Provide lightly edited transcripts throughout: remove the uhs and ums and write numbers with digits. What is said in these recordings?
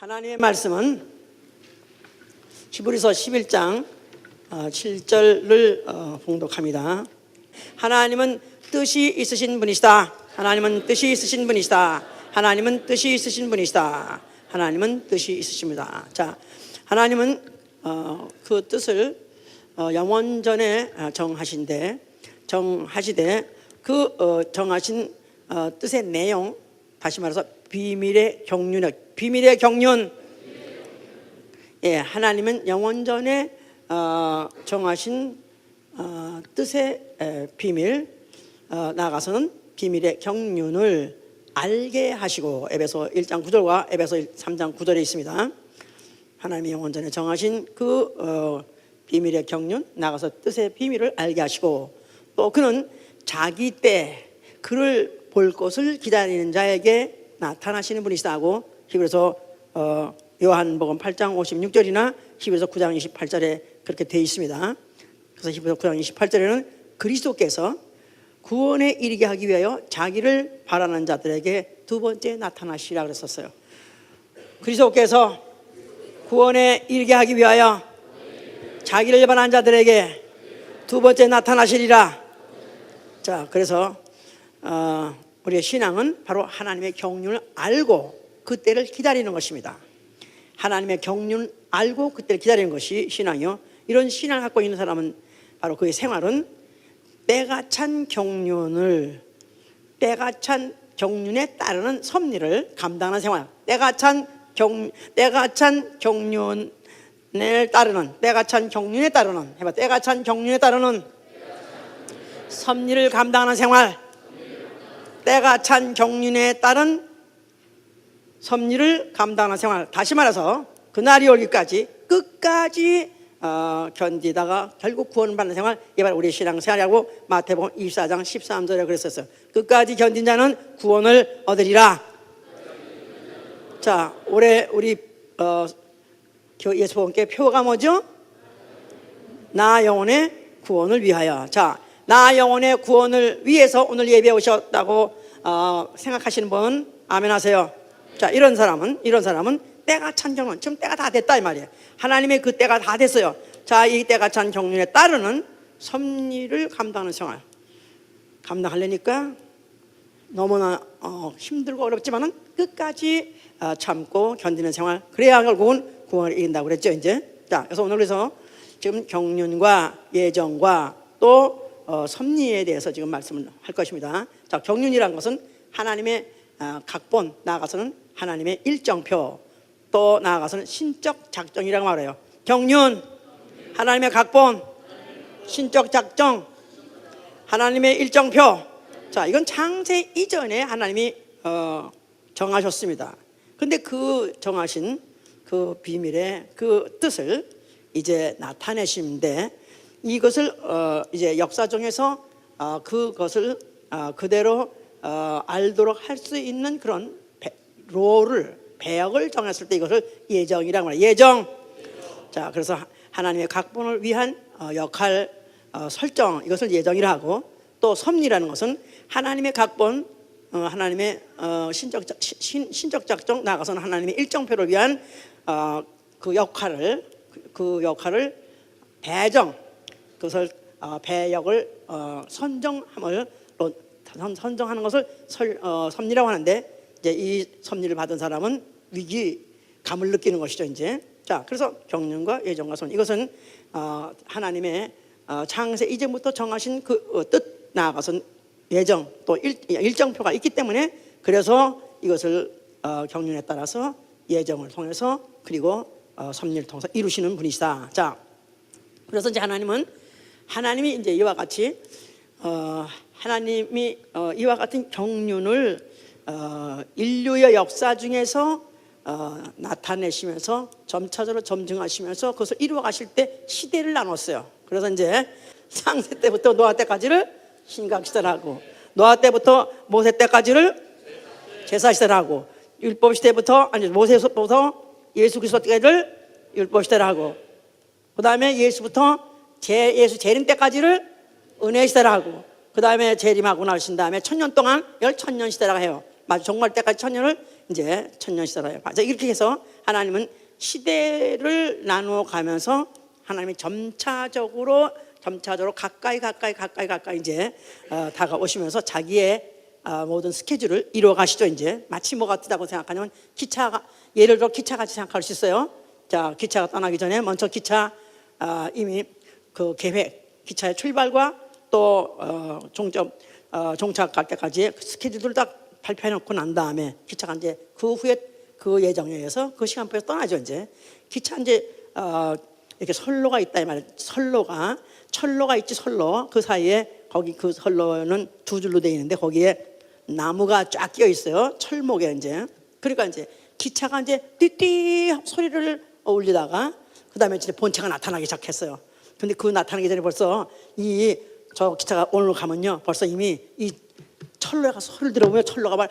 하나님의 말씀은 히브리서 11장 7절을 봉독합니다. 하나님은 뜻이 있으신 분이시다. 하나님은 뜻이 있으신 분이시다. 하나님은 뜻이 있으신 분이시다. 하나님은 뜻이 있으십니다. 자, 하나님은 그 뜻을 영원전에 정하시되 그 정하신 뜻의 내용, 다시 말해서 비밀의 경륜. 예, 하나님은 영원전에 정하신 뜻의 비밀, 나아가서는 비밀의 경륜을 알게 하시고, 에베소 1장 9절과 에베소 3장 9절에 있습니다. 하나님이 영원전에 정하신 그 비밀의 경륜, 나아가서 뜻의 비밀을 알게 하시고, 또 그는 자기 때 그를 볼 것을 기다리는 자에게 나타나시는 분이시다고 히브리서 요한복음 8장 56절이나 히브리서 9장 28절에 그렇게 되어 있습니다. 그래서 히브리서 9장 28절에는 그리스도께서 구원에 이르게 하기 위하여 자기를 바라는 자들에게 두 번째 나타나시라 그랬었어요. 그리스도께서 구원에 이르게 하기 위하여 자기를 바라는 자들에게 두 번째 나타나시리라. 자, 그래서 우리의 신앙은 바로 하나님의 경륜을 알고 그때를 기다리는 것입니다. 하나님의 경륜을 알고 그때를 기다리는 것이 신앙이요. 이런 신앙을 갖고 있는 사람은 바로 그의 생활은 때가 찬 경륜에 따르는 섭리를 감당하는 생활. 때가 찬 경륜에 따르는 섭리를 감당하는 생활. 때가 찬 경륜에 따른 섭리를 감당하는 생활. 다시 말해서 그날이 오기까지 끝까지 견디다가 결국 구원을 받는 생활, 이게 바로 우리의 신앙생활이라고 마태복음 24장 13절에 그랬었어요. 끝까지 견딘 자는 구원을 얻으리라. 자, 올해 우리 예수님께 표가 뭐죠? 나 영혼의 구원을 위하여. 자, 나 영혼의 구원을 위해서 오늘 예배에 오셨다고 생각하시는 분 아멘 하세요. 자, 이런 사람은 때가 찬 경륜, 지금 때가 다 됐다 이 말이에요. 하나님의 그 때가 다 됐어요. 자, 이 때가 찬 경륜에 따르는 섭리를 감당하는 생활. 감당하려니까 너무나 힘들고 어렵지만은 끝까지 참고 견디는 생활. 그래야 결국은 구원을 이긴다고 그랬죠, 이제. 자, 그래서 오늘 그래서 지금 경륜과 예정과 또 섭리에 대해서 지금 말씀을 할 것입니다. 자, 경륜이라는 것은 하나님의 각본, 나아가서는 하나님의 일정표, 또 나아가서는 신적 작정이라고 말해요. 경륜, 하나님의 각본, 신적 작정, 하나님의 일정표. 자, 이건 창세 이전에 하나님이 정하셨습니다. 근데 그 정하신 그 비밀의 그 뜻을 이제 나타내시는데, 이것을 이제 역사정에서 그것을 그대로 알도록 할 수 있는 그런 배역을 정했을 때 이것을 예정이라고 말해요. 예정. 자, 그래서 하나님의 각본을 위한 역할 설정, 이것을 예정이라 하고, 또 섭리라는 것은 하나님의 각본, 하나님의 신적 작정, 나아가서는 하나님의 일정표를 위한 그 역할을 배정, 그것을 배역을 선정하는 것을 섭리라고 하는데, 이제 이 섭리를 받은 사람은 위기감을 느끼는 것이죠, 이제. 자, 그래서 경륜과 예정과 섭리, 이것은 하나님의 창세 이전부터 정하신 그 뜻, 나아가선 예정, 또 일정표가 있기 때문에, 그래서 이것을 경륜에 따라서 예정을 통해서 그리고 섭리를 통해서 이루시는 분이시다. 자, 그래서 이제 하나님이 이제 이와 같이 하나님이 이와 같은 경륜을 인류의 역사 중에서 나타내시면서 점차적으로 점증하시면서 그것을 이루어 가실 때 시대를 나눴어요. 그래서 이제 창세 때부터 노아 때까지를 신각시대라고, 노아 때부터 모세 때까지를 제사시대라고, 율법 시대부터 모세부터 예수 그리스도 때까지를 율법 시대라고, 그 다음에 예수부터 예수 재림 때까지를 은혜 시대라고, 그 다음에 재림하고 나신 다음에 1000년 동안 열천년 시대라고 해요. 마주 종말 때까지 천년을 이제 천년 시대라요. 맞아. 이렇게 해서 하나님은 시대를 나누어 가면서 하나님이 점차적으로 가까이 이제 다가오시면서 자기의 모든 스케줄을 이루어 가시죠. 이제 마치 뭐 같다고 생각하냐면 기차가, 예를 들어 기차같이 생각할 수 있어요. 자, 기차가 떠나기 전에 먼저 기차 이미 그 계획, 기차의 출발과 또 종착 갈 때까지 스케줄을 딱 발표해 놓고 난 다음에 기차가 이제 그 후에 그 예정에 의해서 그 시간표에 떠나죠. 이제 기차 이제 이렇게 선로가 있다 이 말이에요. 철로가 있지. 선로 그 사이에 거기 그 선로는 두 줄로 되어 있는데 거기에 나무가 쫙 끼어 있어요. 철목에 이제. 그러니까 이제 기차가 이제 띠띠 소리를 울리다가 그다음에 이제 본차가 나타나기 시작했어요. 근데 그 나타나기 전에 벌써 저 기차가 오늘 가면요, 벌써 이미 이 철로에 가서 소리를 들어보면 철로가 막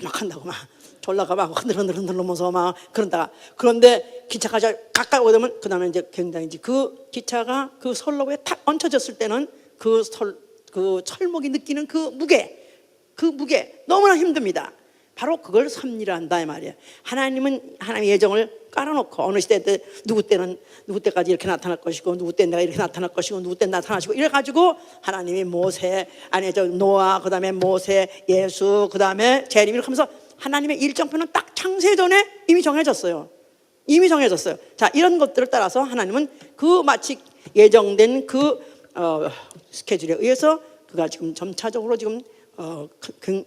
한다고 막 졸라가 막 흔들면서 막 그런다가, 그런데 기차가 가까이 오면 그다음에 이제 굉장히 이제 그 기차가 그 선로에 탁 얹혀졌을 때는 그 철목이 느끼는 그 무게 너무나 힘듭니다. 바로 그걸 섭리라 한다 이 말이에요. 하나님은 하나님의 예정을 깔아놓고 어느 시대 때 누구 때까지 이렇게 나타날 것이고 누구 때 내가 이렇게 나타날 것이고 누구 때 나타나시고 이래가지고 하나님이 노아, 그다음에 모세, 예수, 그다음에 재림 이렇게 하면서 하나님의 일정표는 딱 창세 전에 이미 정해졌어요. 자, 이런 것들을 따라서 하나님은 그 마치 예정된 그 스케줄에 의해서 그가 지금 점차적으로 지금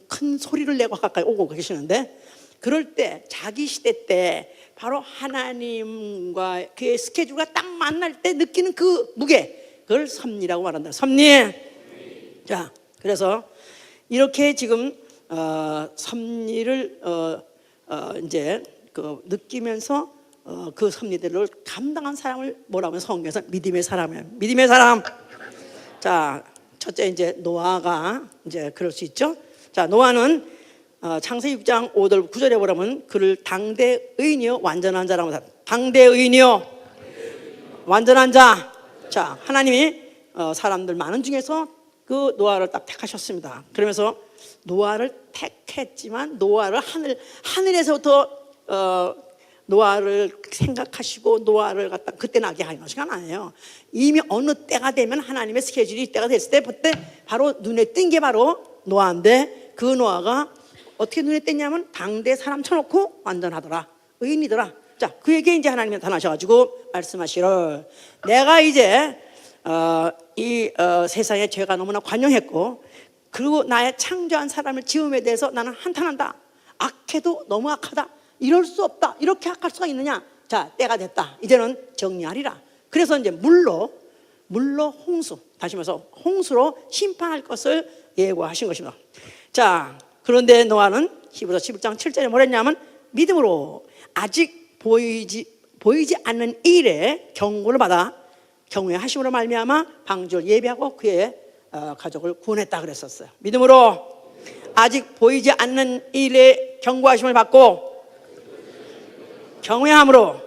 큰 소리를 내고 가까이 오고 계시는데, 그럴 때 자기 시대 때 바로 하나님과 그의 스케줄과 딱 만날 때 느끼는 그 무게, 그걸 섭리라고 말한다. 섭리. 자, 그래서 이렇게 지금 섭리를 이제 느끼면서 그 섭리들을 감당한 사람을 뭐라고 하면 성경에서 믿음의 사람이에요. 믿음의 사람. 자, 첫째 이제 노아가 이제 그럴 수 있죠. 자, 노아는 창세기 6장 5절 9절에 보면 그를 당대 의인이요 완전한 자라고 합니다. 당대 의인이요 완전한 자. 자, 하나님이 사람들 많은 중에서 그 노아를 딱 택하셨습니다. 그러면서 노아를 택했지만 노아를 하늘에서부터 노아를 생각하시고 노아를 갖다 그때 나게 하는 것이 아니에요. 이미 어느 때가 되면 하나님의 스케줄이 때가 됐을 때 그때 바로 눈에 띈 게 바로 노아인데, 그 노아가 어떻게 눈에 띄냐면 당대 사람 쳐놓고 완전하더라, 의인이더라. 자, 그에게 이제 하나님이 나타나셔가지고 말씀하시를, 내가 이제 이 세상에 죄가 너무나 관영했고 그리고 나의 창조한 사람을 지음에 대해서 나는 한탄한다. 악해도 너무 악하다. 이럴 수 없다. 이렇게 악할 수가 있느냐. 자, 때가 됐다. 이제는 정리하리라. 그래서 이제 물로 홍수, 다시 말해서 홍수로 심판할 것을 예고하신 것입니다. 자, 그런데 노아는 히브리서 11장 7절에 뭐랬냐면 믿음으로 아직 보이지 않는 일에 경고를 받아 경외의 하심으로 말미암아 방주를 예비하고 그의 가족을 구원했다 그랬었어요. 믿음으로 아직 보이지 않는 일에 경고하심을 받고 경외함으로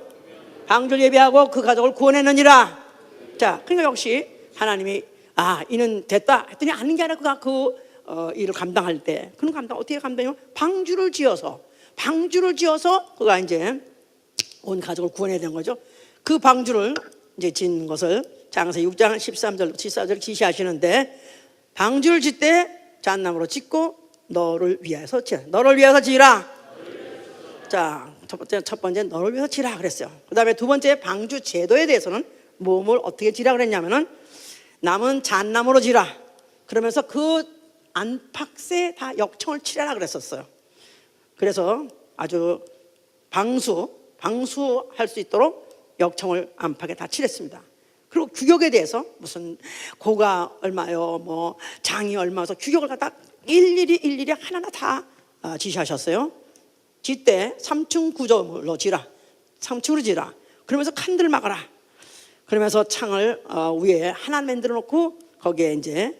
방주를 예비하고 그 가족을 구원했느니라. 자, 그러니까 역시 하나님이 이는 됐다 했더니 아닌 게 아니라 그가 그 일을 감당할 때 그는 어떻게 감당해요? 방주를 지어서 그가 이제 온 가족을 구원해야 되는 거죠. 그 방주를 이제 짓는 것을 창세기 6장 13절 14절 지시하시는데, 방주를 짓되 잣나무로 짓고 너를 위해서 지으라. 자, 첫 번째 너를 위해서 지라 그랬어요. 그 다음에 두 번째 방주 제도에 대해서는 뭘 어떻게 지라 그랬냐면은 남은 잣나무로 지라. 그러면서 그 안팎에 다 역청을 칠하라 그랬었어요. 그래서 아주 방수할 수 있도록 역청을 안팎에 다 칠했습니다. 그리고 규격에 대해서 무슨 고가 얼마요, 뭐 장이 얼마서 규격을 갖다 일일이 하나하나 다 지시하셨어요. 짓때 3층 구조물로 지라. 3층으로 지라. 그러면서 칸들을 막아라. 그러면서 창을 위에 하나 만들어 놓고 거기에 이제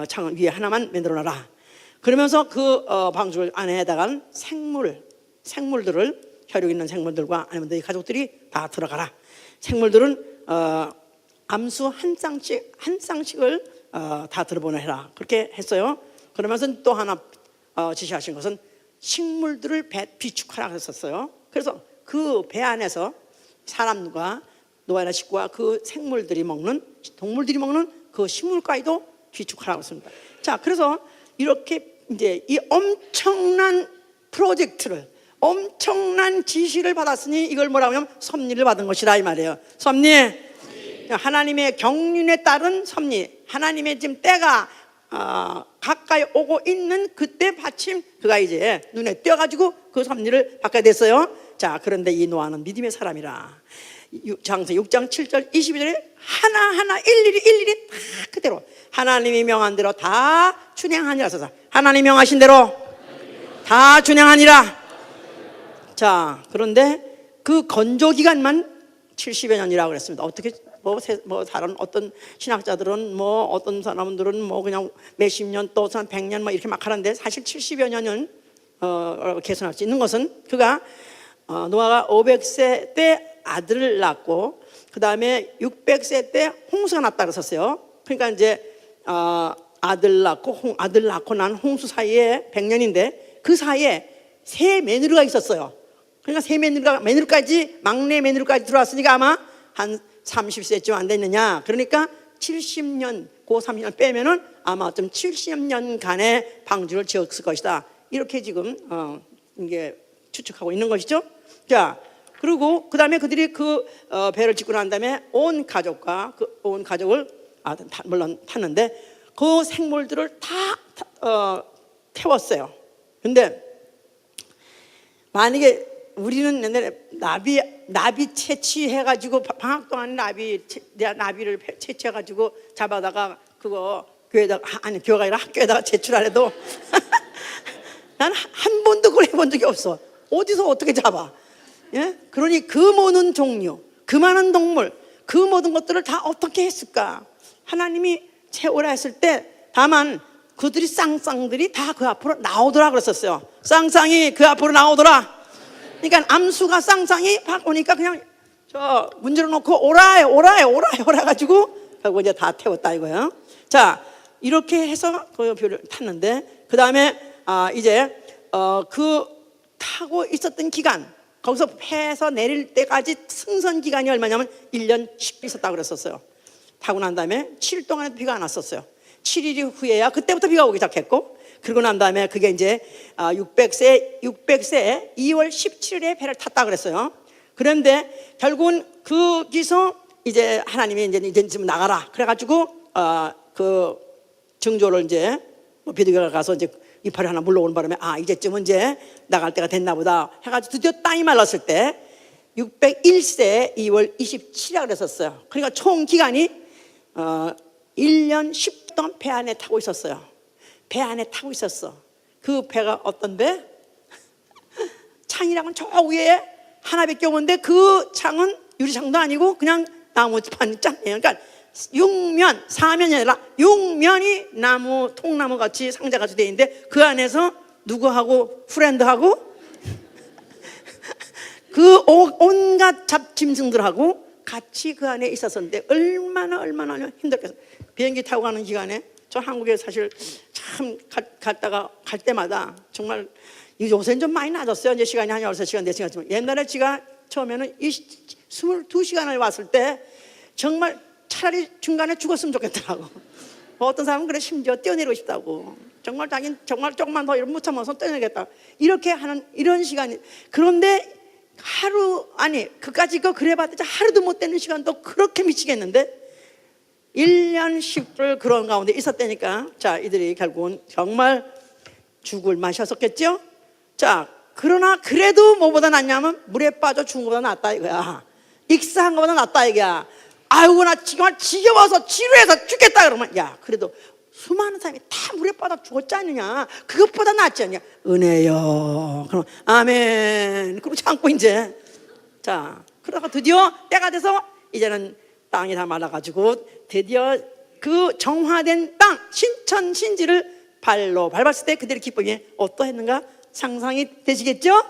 창을 위에 하나만 만들어 놔라. 그러면서 그 방주 안에다가 생물들을 혈육 있는 생물들과 아니면 너희 가족들이 다 들어가라. 생물들은 암수 한 쌍씩을 다 들어보내라. 그렇게 했어요. 그러면서 또 하나 지시하신 것은 식물들을 비축하라 했었어요. 그래서 그 배 안에서 사람과 노아나 식구와 그 생물들이 먹는, 동물들이 먹는 그 식물가에도 비축하라고 했습니다. 자, 그래서 이렇게 이제 이 엄청난 프로젝트를, 엄청난 지시를 받았으니 이걸 뭐라고 하면 섭리를 받은 것이다 이 말이에요. 섭리, 하나님의 경륜에 따른 섭리, 하나님의 지금 때가 가까이 오고 있는 그때 마침 그가 이제 눈에 띄어가지고 그 섭리를 받게 됐어요. 자, 그런데 이 노아는 믿음의 사람이라 장세 6장 7절 22절에 하나하나 일일이 다 그대로 하나님이 명한 대로 다 준행하니라 써서, 하나님 명하신 대로 다 준행하니라. 자, 그런데 그 건조 기간만 70여 년이라고 그랬습니다. 어떻게 뭐 다른 어떤 신학자들은 뭐 어떤 사람들은 뭐 그냥 몇십 년 또 100년 뭐 이렇게 막 하는데, 사실 70여 년은 계산할 수 있는 것은 그가 노아가 500세 때 아들을 낳고 그 다음에 600세 때 홍수가 났다 그랬었어요. 그러니까 이제 아들 낳고 난 홍수 사이에 100년인데 그 사이에 세 며느리가 있었어요. 그러니까 세 며느리까지, 막내 며느리까지 들어왔으니까 아마 한 30세쯤 안 됐느냐. 그러니까 70년, 그 30년 빼면은 아마 좀 70년간의 방주를 지었을 것이다. 이렇게 지금 이게 추측하고 있는 것이죠. 자, 그리고 그 다음에 그들이 그 배를 짓고 난 다음에 온 가족을 물론 탔는데 그 생물들을 다 태웠어요. 근데 만약에 우리는 옛날에 나비 채취해가지고 방학 동안 나비를 채취해가지고 잡아다가 그거 교회에다가, 아니 교회가 아니라 학교에다가 제출하래도 난 한 번도 그걸 해본 적이 없어. 어디서 어떻게 잡아? 예? 그러니 그 모든 종류, 그 많은 동물, 그 모든 것들을 다 어떻게 했을까? 하나님이 채우라 했을 때 다만 그들이 쌍쌍들이 다 그 앞으로 나오더라 그랬었어요. 쌍쌍이 그 앞으로 나오더라. 그러니까 암수가 쌍쌍이 팍 오니까 그냥 저 문제를 놓고 오라 가지고 결국 이제 다 태웠다 이거예요. 자, 이렇게 해서 그 별을 탔는데 그 다음에 이제 그 타고 있었던 기간, 거기서 해서 내릴 때까지 승선 기간이 얼마냐면 1년 10일 있었다고 그랬었어요. 타고 난 다음에 7일 동안 비가 안 왔었어요. 7일 후에야 그때부터 비가 오기 시작했고, 그러고 난 다음에 그게 이제 600세 2월 17일에 배를 탔다 그랬어요. 그런데 결국은 거기서 이제 하나님이 이제 지금 나가라 그래가지고 그 증조를 이제 비둘기가 가서 이제 이파리 하나 물러오는 바람에 이제쯤은 이제 나갈 때가 됐나 보다 해가지고 드디어 땅이 말랐을 때 601세 2월 27일이라고 그랬었어요. 그러니까 총 기간이 1년 10일 동안 배 안에 타고 있었어요. 배 안에 타고 있었어. 그 배가 어떤 배? 창이랑은 저 위에 하나밖에 없는데 그 창은 유리창도 아니고 그냥 나무판 짱이에요. 그러니까 6면, 4면이 아니라 6면이 나무, 통나무 같이 상자같이 되어 있는데 그 안에서 누구하고 프렌드하고 그 온갖 잡짐승들하고 같이 그 안에 있었었는데 얼마나 힘들겠어요. 비행기 타고 가는 기간에 저 한국에 사실 참 갈 때마다 정말 요새는 좀 많이 낮았어요. 이제 시간이 한 13시간, 4시간쯤. 옛날에 제가 처음에는 22시간을 왔을 때 정말 차라리 중간에 죽었으면 좋겠더라고. 어떤 사람은 그래 심지어 뛰어내리고 싶다고. 정말 자기는 정말 조금만 더 못 참아서 뛰어내겠다. 이렇게 하는 이런 시간이. 그런데 그까짓 거 그래봤자 하루도 못 되는 시간도 그렇게 미치겠는데 1년 10을 그런 가운데 있었다니까. 자, 이들이 결국은 정말 죽을 맛이었겠죠. 자, 그러나 그래도 뭐보다 낫냐면 물에 빠져 죽은 것보다 낫다 이거야. 익사한 것보다 낫다 이거야. 아이고 나 정말 지겨워서 지루해서 죽겠다 그러면 야, 그래도 수많은 사람이 다 물에 빠져 죽었지 않느냐. 그것보다 낫지 않냐. 은혜요. 그럼 아멘. 그러고 참고 이제 자, 그러다가 드디어 때가 돼서 이제는 땅이 다 말라가지고 드디어 그 정화된 땅 신천 신지를 발로 밟았을 때 그들의 기쁨이 어떠했는가 상상이 되시겠죠?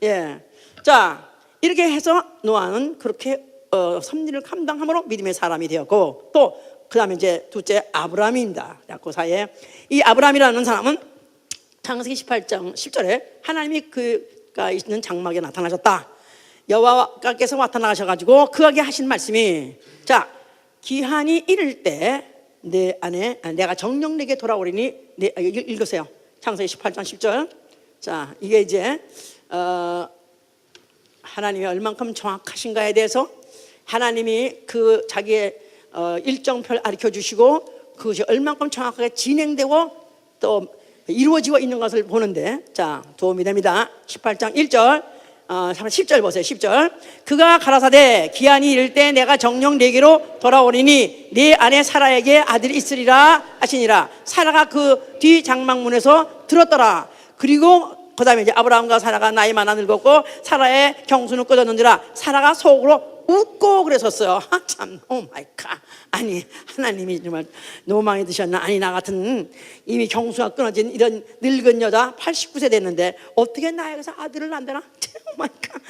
예. 자, 이렇게 해서 노아는 그렇게 섭리를 감당함으로 믿음의 사람이 되었고, 또 그 다음에 이제 둘째 아브라함입니다. 그 사이에 이 아브라함이라는 사람은 창세기 18장 10절에 하나님이 그가 있는 장막에 나타나셨다. 여호와께서 나타나셔가지고 그에게 하신 말씀이, 자, 기한이 이를 때 내 안에 내가 정령내게 돌아오리니, 읽으세요. 창세기 18장 10절. 자, 이게 이제 하나님이 얼만큼 정확하신가에 대해서 하나님이 그 자기의 일정표를 가르쳐 주시고 그것이 얼만큼 정확하게 진행되고 또 이루어지고 있는 것을 보는데, 자, 도움이 됩니다. 18장 1절, 10절 보세요. 10절. 그가 가라사대 기한이 이를 때 내가 정녕 네게로 돌아오리니 네 안에 사라에게 아들이 있으리라 하시니라. 사라가 그 뒤 장막문에서 들었더라. 그리고 그 다음에 이제 아브라함과 사라가 나이 많아 늙었고 사라의 경수는 꺼졌는지라. 사라가 속으로 웃고 그랬었어요. 참, 오 마이 갓. 아니, 하나님이 정말 노망이 드셨나? 아니, 나 같은 이미 경수가 끊어진 이런 늙은 여자 89세 됐는데 어떻게 나에게서 아들을 낳는다나? 오 마이 갓.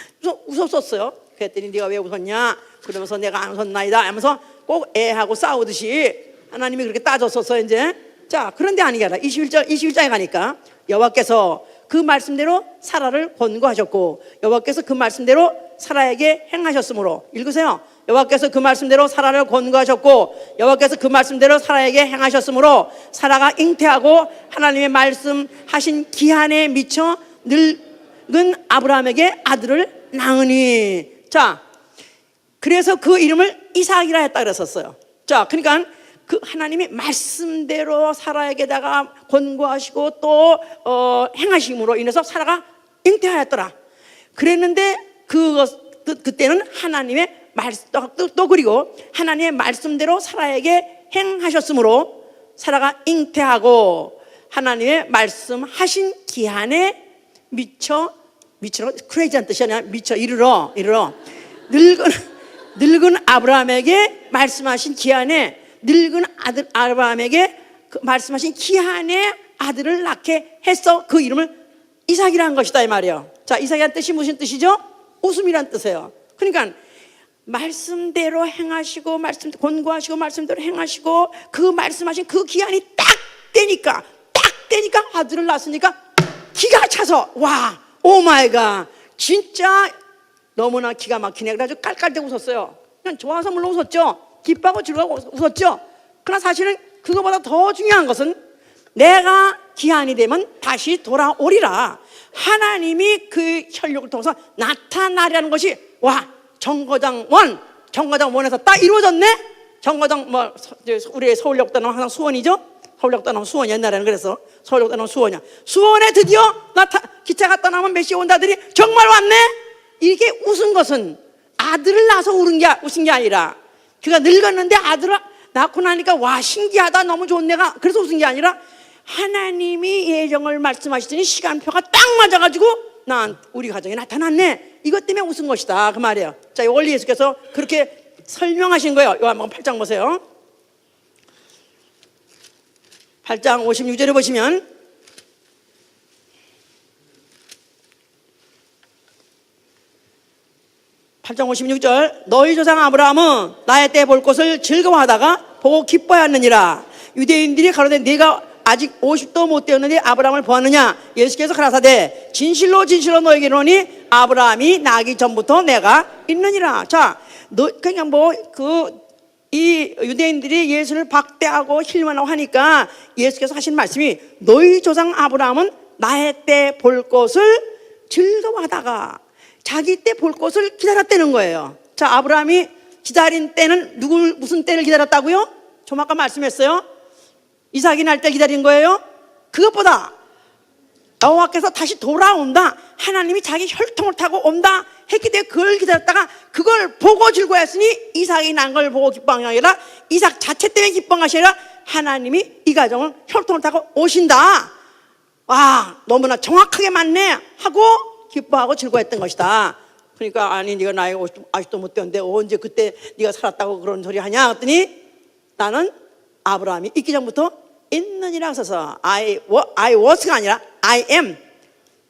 웃었었어요. 그랬더니 네가 왜 웃었냐? 그러면서 내가 안 웃었나이다 하면서 꼭 애하고 싸우듯이 하나님이 그렇게 따졌었어요, 이제. 자, 그런데 아니게 아니라 21장에 가니까 여호와께서 그 말씀대로 사라를 권고하셨고 여호와께서 그 말씀대로 사라에게 행하셨으므로, 읽으세요. 여호와께서 그 말씀대로 사라를 권고하셨고 여호와께서 그 말씀대로 사라에게 행하셨으므로 사라가 잉태하고 하나님의 말씀하신 기한에 미쳐 늙은 아브라함에게 아들을 낳으니. 자, 그래서 그 이름을 이삭이라 했다 그랬었어요. 자, 그러니까 그 하나님이 말씀대로 사라에게다가 권고하시고 또 행하심으로 인해서 사라가 잉태하였더라. 그랬는데 그때는 하나님의 말씀, 또 그리고 하나님의 말씀대로 사라에게 행하셨으므로 사라가 잉태하고 하나님의 말씀하신 기한에 미쳐 크레이지한 뜻이 아니라 미쳐 이르러 늙은 아브라함에게 말씀하신 기한에 늙은 아들 아브라함에게 그 말씀하신 기한에 아들을 낳게 했어. 그 이름을 이삭이라는 것이다 이 말이에요. 자, 이삭이라는 뜻이 무슨 뜻이죠? 웃음이란 뜻이에요. 그러니까 말씀대로 행하시고 권고하시고 말씀대로 행하시고 그 말씀하신 그 기한이 딱 되니까 아들을 낳았으니까 기가 차서 와, 오 마이 갓, 진짜 너무나 기가 막히네. 그래가지고 깔깔대고 웃었어요. 그냥 좋아서 물론 웃었죠. 기뻐하고 즐거워 웃었죠. 그러나 사실은 그거보다 더 중요한 것은 내가 기한이 되면 다시 돌아오리라. 하나님이 그 혈육을 통해서 나타나려는 것이, 와, 정거장 1에서 딱 이루어졌네. 정거장 우리 서울역도 나면 항상 수원이죠. 서울역도 나면 수원, 옛날에는 그래서 서울역도 나면 수원이야. 수원에 드디어 기차가 떠나면 몇 시에 온다더니 정말 왔네. 이렇게 웃은 것은 아들을 낳아서 웃은 게 아니라 그가 늙었는데 아들을 낳고 나니까 와, 신기하다, 너무 좋은 내가, 그래서 웃은 게 아니라 하나님이 예정을 말씀하시더니 시간표가 딱 맞아가지고 우리 가정에 나타났네. 이것 때문에 웃은 것이다 그 말이에요. 자, 이 원리 예수께서 그렇게 설명하신 거예요. 요한복음 8장 보세요. 8장 56절에 보시면 (8장 56절) 너희 조상 아브라함은 나의 때 볼 것을 즐거워하다가 보고 기뻐하였느니라. 유대인들이 가로되 네가 아직 50도 못 되었는데 아브라함을 보았느냐. 예수께서 가라사대 진실로 너에게 이르노니 아브라함이 나기 전부터 내가 있느니라. 자, 그냥 이 유대인들이 예수를 박대하고 힐만하고 하니까 예수께서 하신 말씀이 너희 조상 아브라함은 나의 때 볼 것을 즐거워하다가 자기 때 볼 것을 기다렸다는 거예요. 자, 아브라함이 기다린 때는 무슨 때를 기다렸다고요? 좀 아까 말씀했어요. 이삭이 날 때 기다린 거예요. 그것보다 여호와께서 다시 돌아온다, 하나님이 자기 혈통을 타고 온다 했기 때문에 그걸 기다렸다가 그걸 보고 즐거워했으니 이삭이 난 걸 보고 기뻐한 게 아니라 이삭 자체 때문에 기뻐한 것이 아니라 하나님이 이 가정을 혈통을 타고 오신다. 와, 너무나 정확하게 맞네 하고 기뻐하고 즐거워했던 것이다. 그러니까 아니 네가 나이 50도 못 되었는데 언제 그때 네가 살았다고 그런 소리 하냐 했더니 나는 아브라함이 있기 전부터 있느니라 써서 I was가 아니라 I am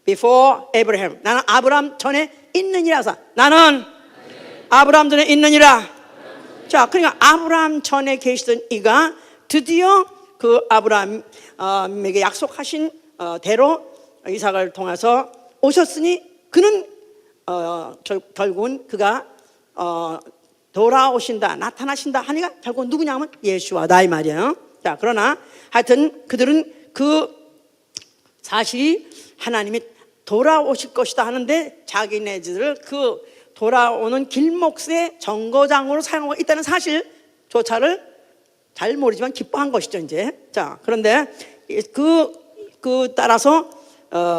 before Abraham. 나는 아브라함 전에 있느니라 서 나는 아브라함 전에 있느니라. 자, 그러니까 아브라함 전에 계시던 이가 드디어 그 아브라함에게 약속하신 대로 이삭을 통해서 오셨으니 그는 결국은 그가 돌아오신다, 나타나신다 하니까 결국 누구냐면 예수와다 이 말이에요. 자, 그러나 하여튼 그들은 그 사실이 하나님이 돌아오실 것이다 하는데 자기네들을 그 돌아오는 길목의 정거장으로 사용하고 있다는 사실조차를 잘 모르지만 기뻐한 것이죠 이제. 자, 그런데 그 따라서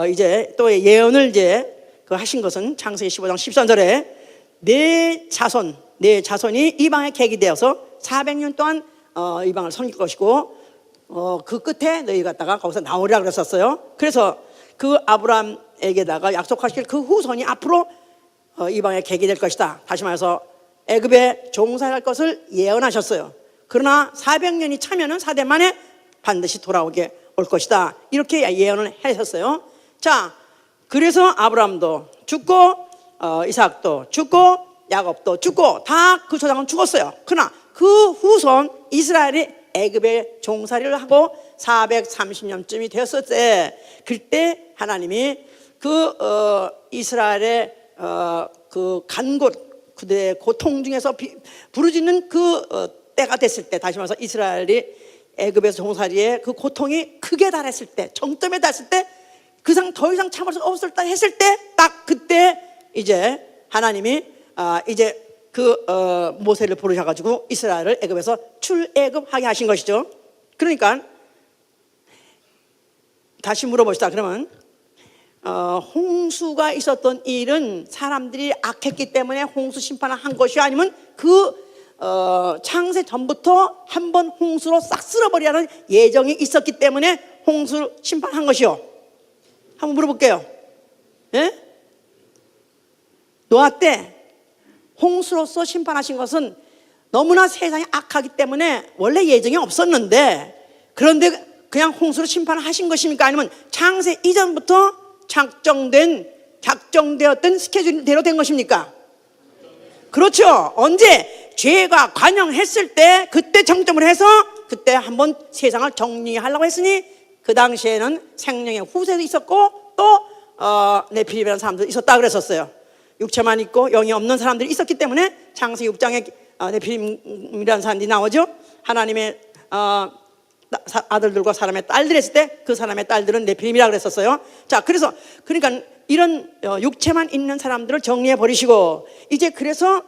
이제 또 예언을 이제 그 하신 것은 창세기 15장 13절에 내 자손이 이방에 계기되어서 400년 동안 이방을 섬길 것이고 그 끝에 너희 갔다가 거기서 나오리라 그랬었어요. 그래서 그 아브라함에게다가 약속하실 그 후손이 앞으로 이방에 계기될 것이다. 다시 말해서 애굽에 종살할 것을 예언하셨어요. 그러나 400년이 차면은 4대 만에 반드시 돌아오게 올 것이다. 이렇게 예언을 하셨어요. 자, 그래서 아브라함도 죽고 이삭도 죽고 야곱도 죽고 다 그 조상은 죽었어요. 그러나 그 후손 이스라엘이 애굽에 종살이를 하고 430년쯤이 되었을 때 그때 하나님이 그 이스라엘의 그 간곳 그들의 고통 중에서 부르짖는 그 때가 됐을 때, 다시 말해서 이스라엘이 애굽에서 종살이의 그 고통이 극에 달했을 때, 정점에 달했을 때, 그 상 더 이상 참을 수 없었다 했을 때, 딱 그때 이제 하나님이 이제 그 모세를 부르셔가지고 이스라엘을 애굽에서 출애굽하게 하신 것이죠. 그러니까 다시 물어봅시다. 그러면 홍수가 있었던 일은 사람들이 악했기 때문에 홍수 심판을 한 것이 아니면 그 창세 전부터 한번 홍수로 싹 쓸어버리라는 예정이 있었기 때문에 홍수 심판한 것이요? 한번 물어볼게요. 예? 노아 때 홍수로서 심판하신 것은 너무나 세상이 악하기 때문에 원래 예정이 없었는데, 그런데 그냥 홍수로 심판하신 것입니까? 아니면 창세 이전부터 작정되었던 스케줄대로 된 것입니까? 그렇죠. 언제 죄가 관영했을 때 그때 정점을 해서 그때 한번 세상을 정리하려고 했으니 그 당시에는 생명의 후세도 있었고 또 네피림이라는 사람도 있었다 그랬었어요. 육체만 있고 영이 없는 사람들이 있었기 때문에 창세기 6장에 네피림이라는 사람들이 나오죠. 하나님의 아들들과 사람의 딸들이 있을 때 그 사람의 딸들은 네피림이라 그랬었어요. 자, 그래서 그러니까 이런 육체만 있는 사람들을 정리해 버리시고 이제 그래서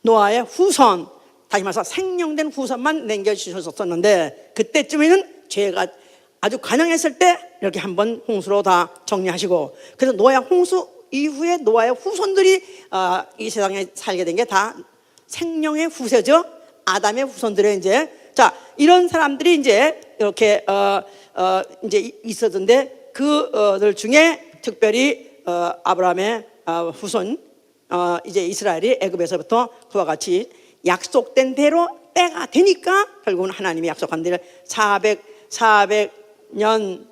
노아의 후손, 다시 말해서 생명된 후손만 남겨주셨었는데 그때쯤에는 죄가 아주 관영했을 때 이렇게 한번 홍수로 다 정리하시고, 그래서 노아의 홍수 이후에 노아의 후손들이 이 세상에 살게 된 게 다 생명의 후세죠. 아담의 후손들의 이제, 자, 이런 사람들이 이제 이렇게 이제 있었는데 그들 중에 특별히 아브라함의 후손 이제 이스라엘이 애굽에서부터 그와 같이 약속된 대로 때가 되니까 결국은 하나님이 약속한 대로 400년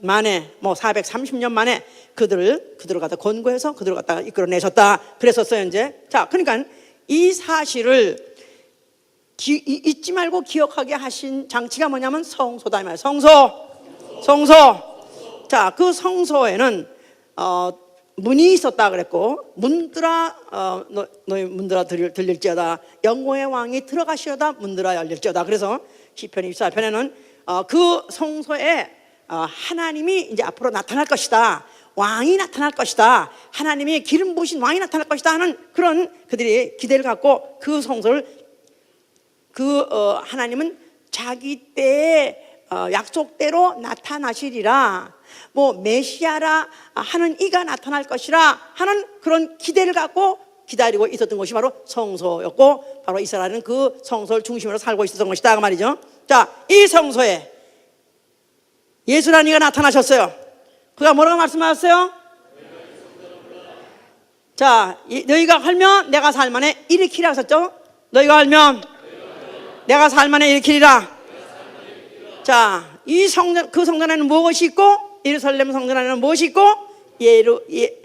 만에 430년 만에 그들을 갖다 권고해서 그들을 갖다가 이끌어내셨다 그랬었어요 이제. 자, 그러니까 이 사실을 잊지 말고 기억하게 하신 장치가 뭐냐면 성소다 이 말이에요. 성소. 자, 그 성소에는 문이 있었다 그랬고, 문들아 너희 문들아 들릴지어다, 영광의 왕이 들어가시어다 문들아 열릴지어다. 그래서 시편 24편에는 그 성소에 하나님이 이제 앞으로 나타날 것이다, 왕이 나타날 것이다, 하나님이 기름 부으신 왕이 나타날 것이다 하는 그런 그들이 기대를 갖고 그 성소를 하나님은 자기 때에 약속대로 나타나시리라, 메시아라 하는 이가 나타날 것이라 하는 그런 기대를 갖고 기다리고 있었던 것이 바로 성소였고, 바로 이스라엘은 그 성소를 중심으로 살고 있었던 것이다 그 말이죠. 자, 이 성소에 예수라는 이가 나타나셨어요. 그가 뭐라고 말씀하셨어요? 자, 너희가 헐면 내가 살만에 일으키라 하셨죠. 너희가 헐면 내가 살만에 일으키리라. 자, 이 성전, 그 성전에는 무엇이 있고, 예루살렘 성전에는 무엇이 있고,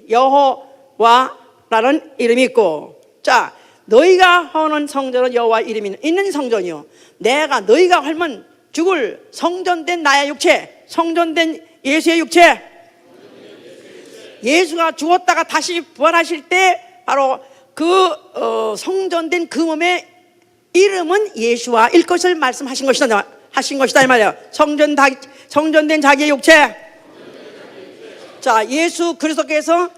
여호와라는 이름이 있고. 자, 너희가 허는 성전은 여호와 이름이 있는 성전이요, 너희가 헐면 죽을 성전된 나의 육체, 성전된 예수의 육체, 예수가 죽었다가 다시 부활하실 때 바로 그 성전된 그 몸의 이름은 예수와일 것을 말씀하신 것이다, 하신 것이다 이 말이에요. 성전된 자기의 육체. 자, 예수 그리스도께서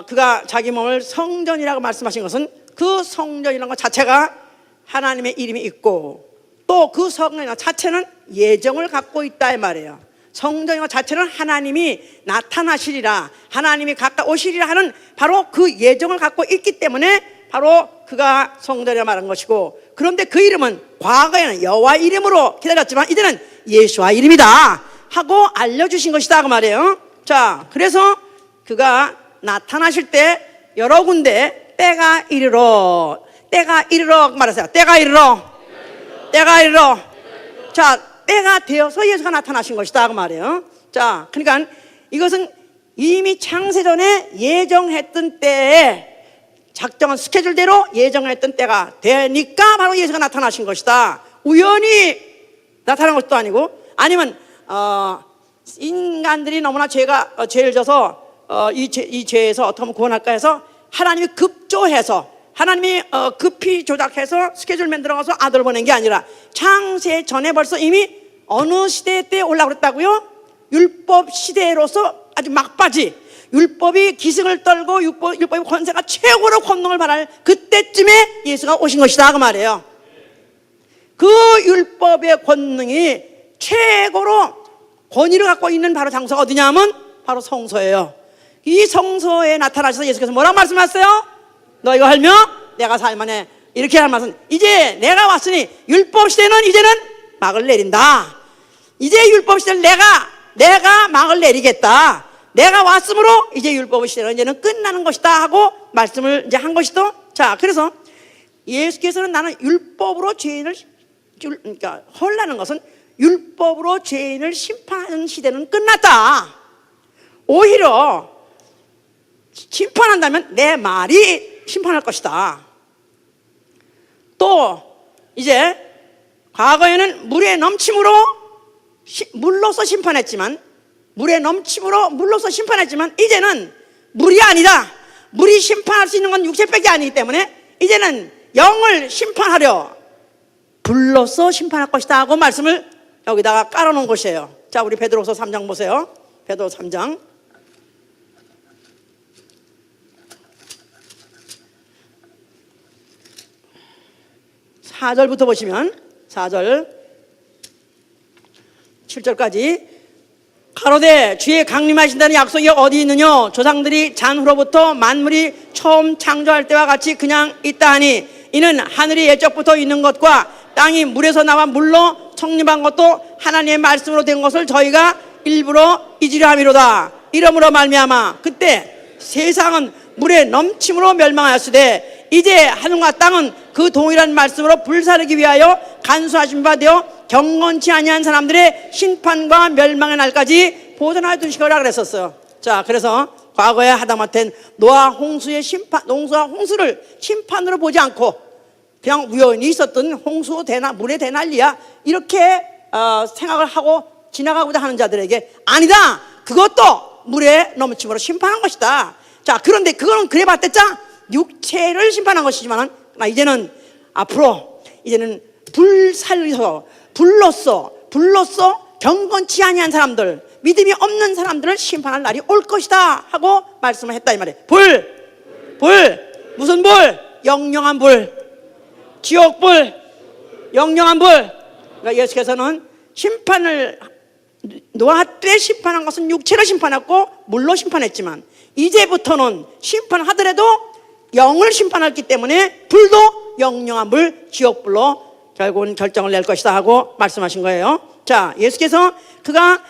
그가 자기 몸을 성전이라고 말씀하신 것은 그 성전이라는 것 자체가 하나님의 이름이 있고 또 그 성전 자체는 예정을 갖고 있다 이 말이에요. 성전인 것 자체는 하나님이 나타나시리라, 하나님이 가까이 오시리라 하는 바로 그 예정을 갖고 있기 때문에 바로 그가 성전이라 말한 것이고, 그런데 그 이름은 과거에는 여호와 이름으로 기다렸지만 이제는 예수와 이름이다 하고 알려주신 것이다 그 말이에요. 자, 그래서 그가 나타나실 때 여러 군데 때가 이르러 말하세요. 때가 이르러. 자, 때가 되어서 예수가 나타나신 것이다 그 말이에요. 자, 그러니까 이것은 이미 창세전에 예정했던 때에 작정한 스케줄대로 예정했던 때가 되니까 바로 예수가 나타나신 것이다. 우연히 나타난 것도 아니고, 아니면 인간들이 너무나 죄를 져서 이 죄에서 어떻게 하면 구원할까 해서 하나님이 급조해서 하나님이 급히 조작해서 스케줄 만들어가서 아들을 보낸 게 아니라 창세 전에 벌써 이미 어느 시대 때 올라오고 그랬다고요? 율법 시대로서 아주 막바지, 율법이 기승을 떨고 율법의 권세가 최고로 권능을 발할 그때쯤에 예수가 오신 것이다 그 말이에요. 그 율법의 권능이 최고로 권위를 갖고 있는 바로 장소가 어디냐 하면 바로 성소예요. 이 성소에 나타나셔서 예수께서 뭐라고 말씀하셨어요? 너희가 알며 내가 살만해, 이렇게 할 말은 이제 내가 왔으니 율법 시대는 이제는 막을 내린다. 이제 율법 시대는 내가 막을 내리겠다. 내가 왔으므로 이제 율법 시대는 이제는 끝나는 것이다 하고 말씀을 이제 한 것이죠. 자, 그래서 예수께서는 나는 율법으로 죄인을, 그러니까 헐라는 것은 율법으로 죄인을 심판하는 시대는 끝났다. 오히려 심판한다면 내 말이 심판할 것이다. 또 이제 과거에는 물의 넘침으로 물로서 심판했지만 이제는 물이 아니다. 물이 심판할 수 있는 건 육체밖에 아니기 때문에 이제는 영을 심판하려 불로서 심판할 것이다 하고 말씀을 여기다가 깔아놓은 것이에요. 자, 우리 베드로서 3장 보세요. 베드로서 3장 4절부터 보시면 4절 7절까지 가로되 주의 강림하신다는 약속이 어디 있느냐? 조상들이 잔후로부터 만물이 처음 창조할 때와 같이 그냥 있다 하니 이는 하늘이 예적부터 있는 것과 땅이 물에서 나와 물로 성립한 것도 하나님의 말씀으로 된 것을 저희가 일부러 잊으려 함이로다. 이러므로 말미암아 그때 세상은 물의 넘침으로 멸망하였으되 이제 하늘과 땅은 그 동일한 말씀으로 불사르기 위하여 간수하신 바 되어 경건치 아니한 사람들의 심판과 멸망의 날까지 보존하여 두시거라 그랬었어요. 자, 그래서 과거에 하다못한 노아 홍수의 홍수와 홍수를 심판으로 보지 않고 그냥 우연히 있었던 홍수 물의 대난리야 이렇게 생각을 하고 지나가고자 하는 자들에게 아니다, 그것도 물의 넘침으로 심판한 것이다. 자, 그런데 그거는 그래 봤댔자 육체를 심판한 것이지만 이제는 앞으로 이제는 불로써 경건치 아니한 사람들, 믿음이 없는 사람들을 심판할 날이 올 것이다 하고 말씀을 했다 이 말이에요. 무슨 불? 영영한 불, 지옥불, 영영한 불. 그러니까 예수께서는 심판을 노아 때 심판한 것은 육체를 심판했고 물로 심판했지만 이제부터는 심판하더라도 영을 심판했기 때문에 불도 영영한 불, 지옥불로 결국은 결정을 낼 것이다 하고 말씀하신 거예요. 자, 예수께서 그가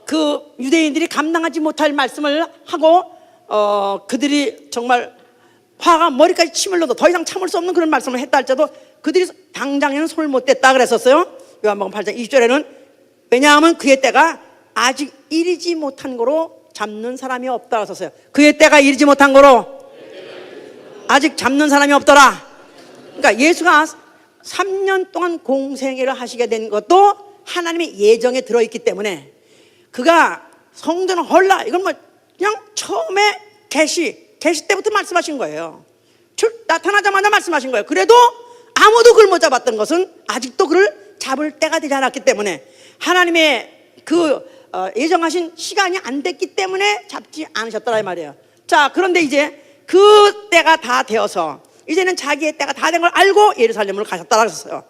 그 유대인들이 감당하지 못할 말씀을 하고 그들이 정말 화가 머리까지 침을 넣어도 더 이상 참을 수 없는 그런 말씀을 했다 할지라도 그들이 당장에는 손을 못 댔다 그랬었어요. 요한복음 8장 20절에는 왜냐하면 그의 때가 아직 이르지 못한 거로 잡는 사람이 없다 하셨어요. 그의 때가 이르지 못한 거로 아직 잡는 사람이 없더라. 그러니까 예수가 3년 동안 공생애를 하시게 된 것도 하나님의 예정에 들어있기 때문에 그가 성전을 헐라 이건 뭐 그냥 처음에 계시 때부터 말씀하신 거예요. 나타나자마자 말씀하신 거예요. 그래도 아무도 그를 못 잡았던 것은 아직도 그를 잡을 때가 되지 않았기 때문에 하나님의 그 예정하신 시간이 안 됐기 때문에 잡지 않으셨더라 이 말이에요. 자, 그런데 이제 그 때가 다 되어서 이제는 자기의 때가 다 된 걸 알고 예루살렘으로 가셨다고 했어요.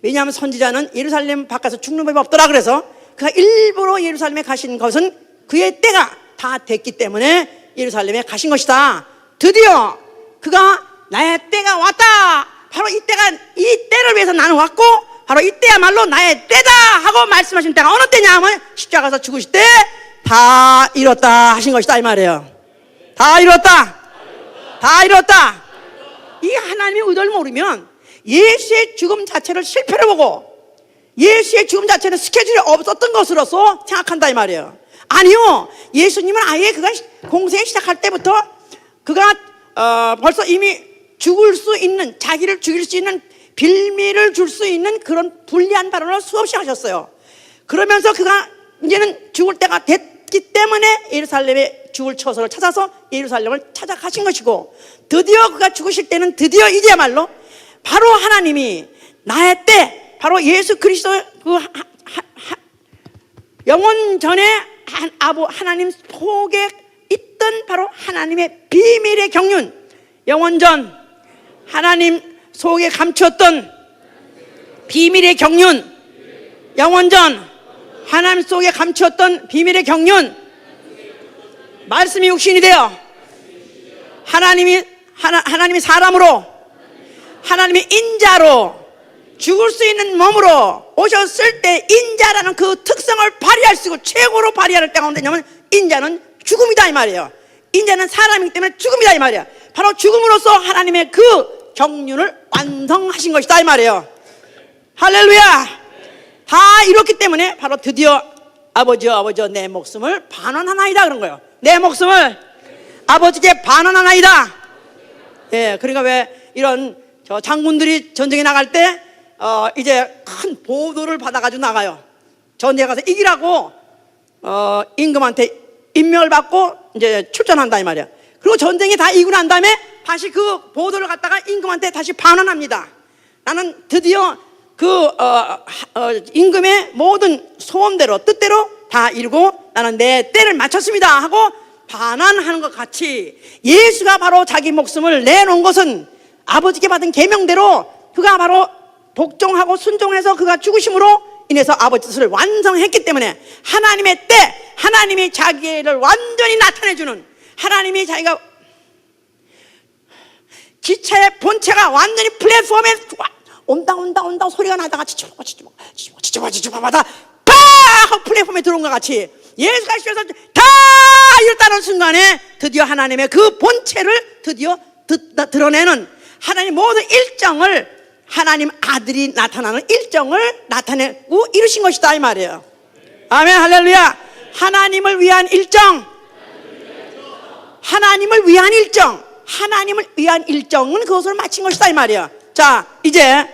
왜냐하면 선지자는 예루살렘 바깥에서 죽는 법이 없더라 그래서 그가 일부러 예루살렘에 가신 것은 그의 때가 다 됐기 때문에 예루살렘에 가신 것이다. 드디어 그가 나의 때가 왔다. 바로 이 때를 위해서 나는 왔고 바로 이때야말로 나의 때다 하고 말씀하신 때가 어느 때냐 하면 십자가에서 죽으실 때 다 이뤘다 하신 것이다 이 말이에요. 다 이뤘다. 다 이뤘다. 이 하나님의 의도를 모르면 예수의 죽음 자체를 실패로 보고 예수의 죽음 자체는 스케줄이 없었던 것으로서 생각한다 이 말이에요. 아니요, 예수님은 아예 그가 공생에 시작할 때부터 그가 벌써 이미 죽을 수 있는, 자기를 죽일 수 있는 빌미를 줄 수 있는 그런 불리한 발언을 수없이 하셨어요. 그러면서 그가 이제는 죽을 때가 됐기 때문에 예루살렘에 죽을 처소를 찾아서 예루살렘을 찾아가신 것이고, 드디어 그가 죽으실 때는 드디어 이제야말로 바로 하나님이 나의 때, 바로 예수 그리스도 그 영원 전에 하나님 속에 있던 바로 하나님의 비밀의 경륜, 영원 전 하나님 속에 감추었던 비밀의 경륜, 영원 전 하나님 속에 감추었던 비밀의 경륜, 말씀이 육신이 되어 하나님이 사람으로, 하나님이 인자로 죽을 수 있는 몸으로 오셨을 때 인자라는 그 특성을 발휘할 수 있고 최고로 발휘할 때가 언제냐면 인자는 죽음이다 이 말이에요. 인자는 사람이기 때문에 죽음이다 이 말이에요. 바로 죽음으로써 하나님의 그 경륜을 완성하신 것이다 이 말이에요. 할렐루야. 다 이렇기 때문에 바로 드디어 아버지여 내 목숨을 반환하나이다 그런 거예요. 내 목숨을 아버지께 반환하나이다. 예, 그러니까 왜 이런 장군들이 전쟁에 나갈 때 이제 큰 보도를 받아가지고 나가요. 전쟁에 가서 이기라고 임금한테 임명을 받고 이제 출전한다 이 말이야. 그리고 전쟁이 다 이기고 난 다음에 다시 그 보도를 갖다가 임금한테 다시 반환합니다. 나는 드디어 그 임금의 모든 소원대로 뜻대로 다 이루고 나는 내 때를 마쳤습니다 하고 반환하는 것 같이 예수가 바로 자기 목숨을 내놓은 것은 아버지께 받은 계명대로 그가 바로 복종하고 순종해서 그가 죽으심으로 인해서 아버지 뜻을 완성했기 때문에 하나님의 때, 하나님이 자기를 완전히 나타내주는, 하나님이 자기가 기체의 본체가 완전히 플랫폼에 온다 소리가 나다가 치치박하다 파 하고 플랫폼에 들어온 것 같이 예수가 시켜서 다 이뤘다는 순간에 드디어 하나님의 그 본체를 드디어 드러내는 하나님 모든 일정을 하나님 아들이 나타나는 일정을 나타내고 이루신 것이다 이 말이에요. 아멘 할렐루야. 하나님을 위한 일정, 하나님을 위한 일정, 하나님을 위한 일정은 그것을 마친 것이다 이 말이에요. 자, 이제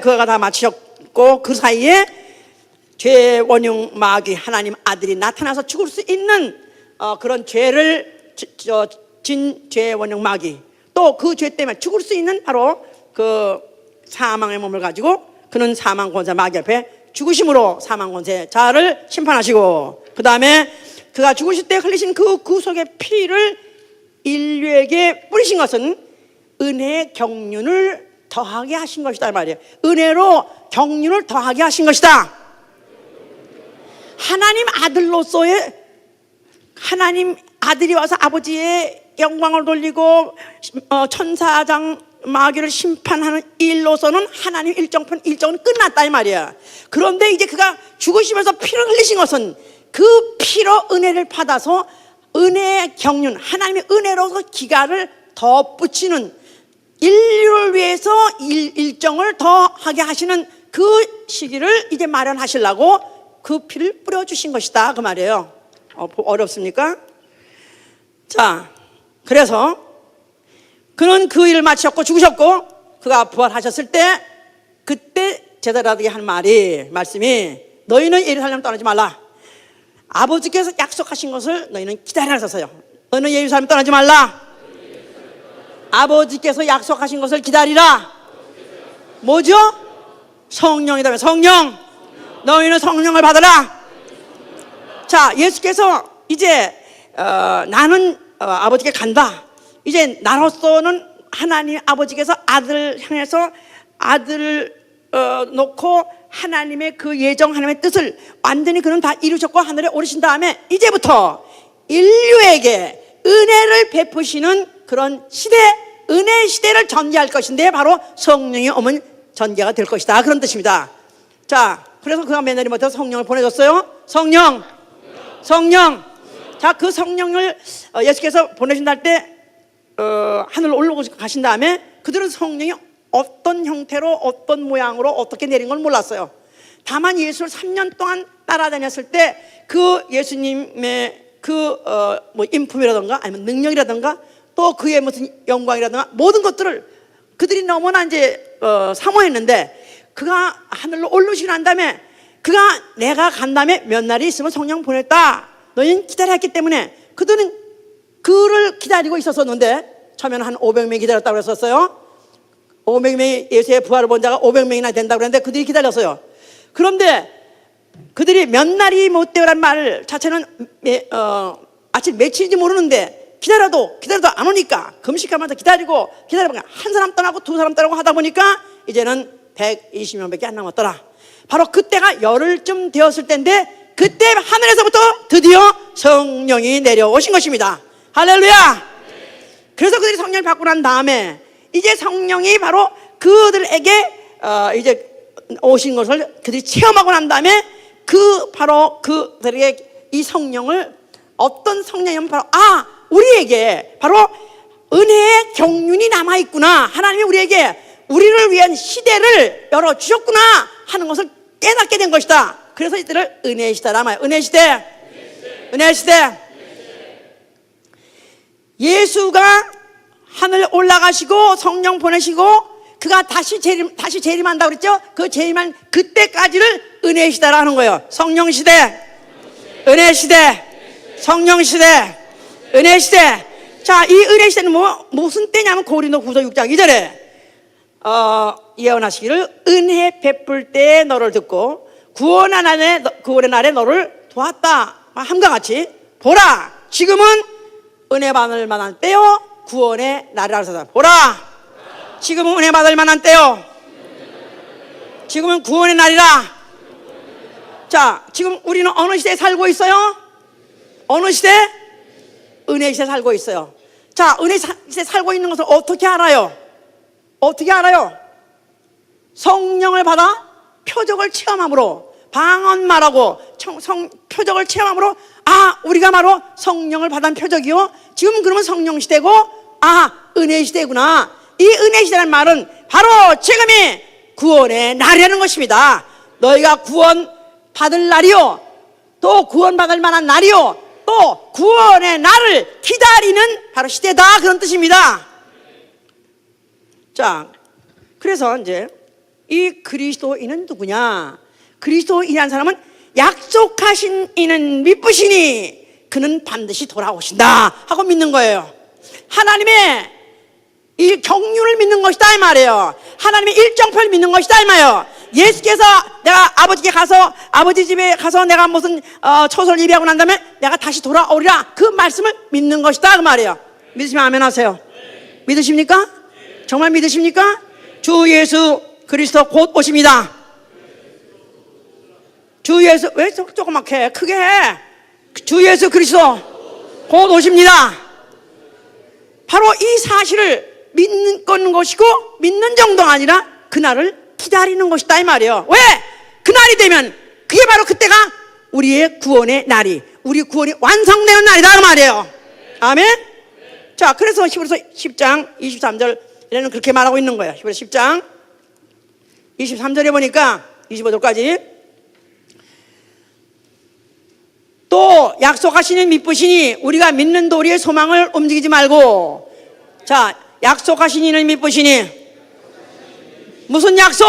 그가 다 마치셨고 그 사이에 죄의 원흉 마귀 하나님 아들이 나타나서 죽을 수 있는 그런 죄를 진 죄의 원흉 마귀, 또 그 죄 때문에 죽을 수 있는 바로 그 사망의 몸을 가지고 그는 사망 권세 마귀 앞에 죽으심으로 사망 권세 자를 심판하시고, 그 다음에 그가 죽으실 때 흘리신 그 구속의 피를 인류에게 뿌리신 것은 은혜의 경륜을 더하게 하신 것이다 이 말이에요. 은혜로 경륜을 더하게 하신 것이다. 하나님 아들로서의, 하나님 아들이 와서 아버지의 영광을 돌리고 천사장 마귀를 심판하는 일로서는 하나님 일정은 끝났다 이 말이야. 그런데 이제 그가 죽으시면서 피를 흘리신 것은 그 피로 은혜를 받아서 은혜의 경륜, 하나님의 은혜로서 기가를 덧붙이는, 인류를 위해서 일정을 더하게 하시는 그 시기를 이제 마련하시려고 그 피를 뿌려주신 것이다 그 말이에요. 어렵습니까? 자, 그래서 그는 그 일을 마치셨고 죽으셨고 그가 부활하셨을 때 그때 제자들에게 한 말씀이 너희는 예루살렘 떠나지 말라. 아버지께서 약속하신 것을 너희는 기다리라 하셨어요. 너희는 예루살렘 떠나지 말라. 아버지께서 약속하신 것을 기다리라. 뭐죠? 성령이다. 성령. 너희는 성령을 받아라. 자, 예수께서 이제 나는 아버지께 간다. 이제 나로서는 하나님 아버지께서 아들을 향해서 아들을 놓고 하나님의 그 예정, 하나님의 뜻을 완전히 그는 다 이루셨고 하늘에 오르신 다음에 이제부터 인류에게 은혜를 베푸시는 그런 시대, 은혜 시대를 전개할 것인데 바로 성령이 오면 전개가 될 것이다. 그런 뜻입니다. 자, 그래서 그가 맨날이 못해서 성령을 보내줬어요. 성령. 자, 그 성령을 예수께서 보내신다 할 때 하늘로 올라오고 가신 다음에 그들은 성령이 어떤 형태로 어떤 모양으로 어떻게 내린 걸 몰랐어요. 다만 예수를 3년 동안 따라다녔을 때 그 예수님의 그 인품이라든가 아니면 능력이라든가 또 그의 무슨 영광이라든가 모든 것들을 그들이 너무나 이제 사모했는데 그가 하늘로 올라오시고 난 다음에 그가 내가 간 다음에 몇 날이 있으면 성령 보냈다. 너희는 기다렸기 때문에 그들은 그를 기다리고 있었었는데 처음에는 한 500명이 기다렸다고 그랬었어요. 500명이 예수의 부활을 본 자가 500명이나 된다고 그랬는데 그들이 기다렸어요. 그런데 그들이 몇 날이 못 되어란 말 자체는 아침 며칠인지 모르는데 기다려도 안 오니까 금식하면서 기다리고 한 사람 떠나고 두 사람 떠나고 하다 보니까 이제는 120명밖에 안 남았더라. 바로 그때가 열흘쯤 되었을 때인데 그때 하늘에서부터 드디어 성령이 내려오신 것입니다. 할렐루야. 그래서 그들이 성령을 받고 난 다음에 이제 성령이 바로 그들에게 이제 오신 것을 그들이 체험하고 난 다음에 바로 그들에게 이 성령을 어떤 성령이면 바로 우리에게 바로 은혜의 경륜이 남아있구나. 하나님이 우리를 위한 시대를 열어주셨구나 하는 것을 깨닫게 된 것이다. 그래서 이들을 은혜의 시대라 말이에요. 은혜의 시대. 예수가 하늘 올라가시고 성령 보내시고 그가 다시 재림한다고 그랬죠? 그 재림한 그때까지를 은혜의 시대라 하는 거예요. 성령 시대, 은혜 시대, 성령 시대, 은혜 시대. 자, 이 은혜 시대는 무슨 때냐면 고린도후서 6장 2절에 예언하시기를 은혜 베풀 때에 너를 듣고 구원의 날에 너를 도왔다. 함과 같이 보라, 지금은 은혜 받을 만한 때요 구원의 날이라 하셨다. 보라, 지금은 은혜 받을 만한 때요, 지금은 구원의 날이라. 자, 지금 우리는 어느 시대에 살고 있어요? 어느 시대? 은혜 시대에 살고 있어요. 자, 은혜 시대에 살고 있는 것을 어떻게 알아요? 성령을 받아 표적을 체험함으로, 방언 말하고 표적을 체험함으로 우리가 바로 성령을 받은 표적이요, 지금 그러면 성령 시대고 은혜 시대구나. 이 은혜 시대라는 말은 바로 지금이 구원의 날이라는 것입니다. 너희가 구원 받을 날이요, 또 구원 받을 만한 날이요, 또 구원의 날을 기다리는 바로 시대다. 그런 뜻입니다. 자, 그래서 이제 이 그리스도인은 누구냐? 그리스도인이라는 사람은 약속하신 이는 믿으시니 그는 반드시 돌아오신다 하고 믿는 거예요. 하나님의 이 경륜을 믿는 것이다 이 말이에요. 하나님의 일정표를 믿는 것이다 이 말이에요. 예수께서 내가 아버지 집에 가서 내가 무슨 초설 예비하고 난 다음에 내가 다시 돌아오리라, 그 말씀을 믿는 것이다 그 말이에요. 믿으시면 아멘 하세요. 믿으십니까? 정말 믿으십니까? 주 예수 그리스도 곧 오십니다. 주 예수, 왜 조그맣게 크게 해? 주 예수 그리스도 곧 오십니다. 바로 이 사실을 믿는 것이고, 믿는 정도가 아니라 그날을 기다리는 것이다 이 말이에요. 왜? 그날이 되면 그게 바로 그때가 우리의 구원의 날이, 우리 구원이 완성되는 날이다 그 말이에요. 아멘. 자, 그래서 히브리서 10장 23절에는 그렇게 말하고 있는 거예요. 히브리서 10장 23절에 보니까 25절까지 또 약속하시는 믿으시니 우리가 믿는 도리의 소망을 움직이지 말고. 자, 약속하신 이는 믿으시니 무슨 약속?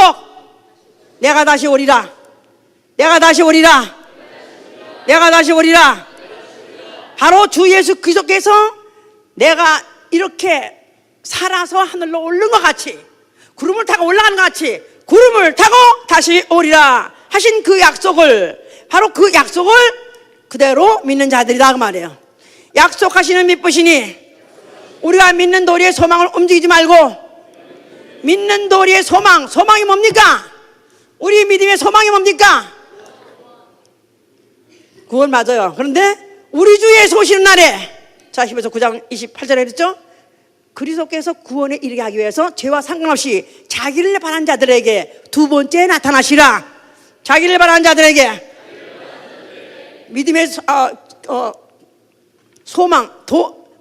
내가 다시 오리라. 내가 다시 오리라. 내가 다시 오리라. 바로 주 예수 그리스도께서 내가 이렇게 살아서 하늘로 오른 것 같이, 구름을 타고 올라가는 것 같이 구름을 타고 다시 오리라 하신 그 약속을, 바로 그 약속을 그대로 믿는 자들이다 그 말이에요. 약속하시는 믿으시니 우리가 믿는 도리의 소망을 움직이지 말고, 믿는 도리의 소망, 소망이 뭡니까? 우리 믿음의 소망이 뭡니까? 그건 맞아요. 그런데 우리 주 예수 오시는 날에, 자 히브리서 9장 28절에 그랬죠? 그리스도께서 구원에 이르게 하기 위해서 죄와 상관없이 자기를 바라는 자들에게 두 번째 나타나시라. 자기를 바라는 자들에게 믿음의 소망,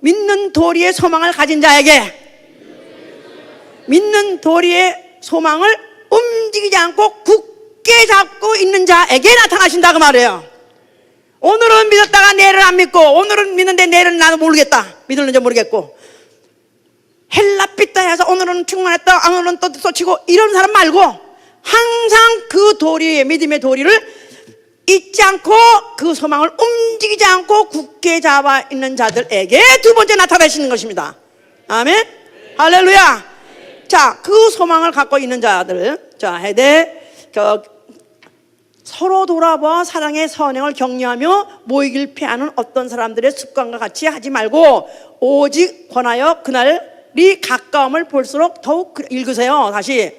믿는 도리의 소망을 가진 자에게, 믿는 도리의 소망을 움직이지 않고 굳게 잡고 있는 자에게 나타나신다 그 말이에요. 오늘은 믿었다가 내일은 안 믿고, 오늘은 믿는데 내일은 나도 모르겠다, 믿을는지 모르겠고, 헬라피다 해서 오늘은 충만했다, 오늘은 또 쏘치고, 이런 사람 말고 항상 그 도리, 믿음의 도리를 잊지 않고 그 소망을 움직이지 않고 굳게 잡아 있는 자들에게 두 번째 나타나시는 것입니다. 아멘. 할렐루야. 자, 그 소망을 갖고 있는 자들, 자, 서로 돌아봐 사랑의 선행을 격려하며 모이길 피하는 어떤 사람들의 습관과 같이 하지 말고 오직 권하여 그날이 가까움을 볼수록 더욱 읽으세요. 다시.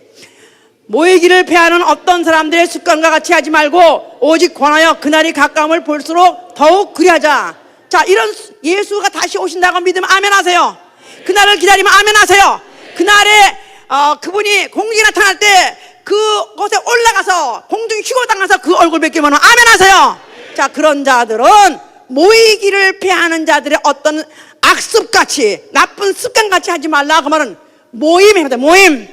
모이기를 피하는 어떤 사람들의 습관과 같이 하지 말고 오직 권하여 그날이 가까움을 볼수록 더욱 그리하자. 자, 이런 예수가 다시 오신다고 믿으면 아멘 하세요. 그날을 기다리면 아멘 하세요. 그날에 그분이 공중에 나타날 때 그곳에 올라가서 공중에 휴고 당해서 그 얼굴 뵙기만 하면 아멘 하세요. 자, 그런 자들은 모이기를 피하는 자들의 어떤 악습같이, 나쁜 습관같이 하지 말라 그 말은 모임입니다. 모임.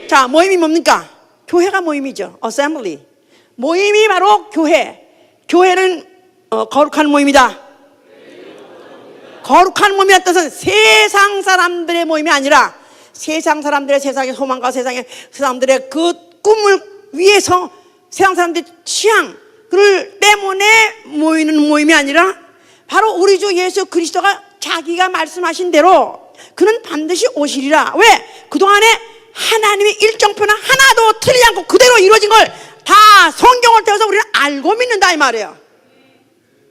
자, 모임이 뭡니까? 교회가 모임이죠. assembly. 모임이 바로 교회. 교회는 거룩한 모임이다. 거룩한 모임이라는 뜻은 세상 사람들의 모임이 아니라 세상 사람들의 세상의 소망과 세상의 사람들의 그 꿈을 위해서 세상 사람들의 취향을 때문에 모이는 모임이 아니라 바로 우리 주 예수 그리스도가 자기가 말씀하신 대로 그는 반드시 오시리라. 왜? 그동안에 하나님의 일정표는 하나도 틀리지 않고 그대로 이루어진 걸 다 성경을 통해서 우리는 알고 믿는다 이 말이에요.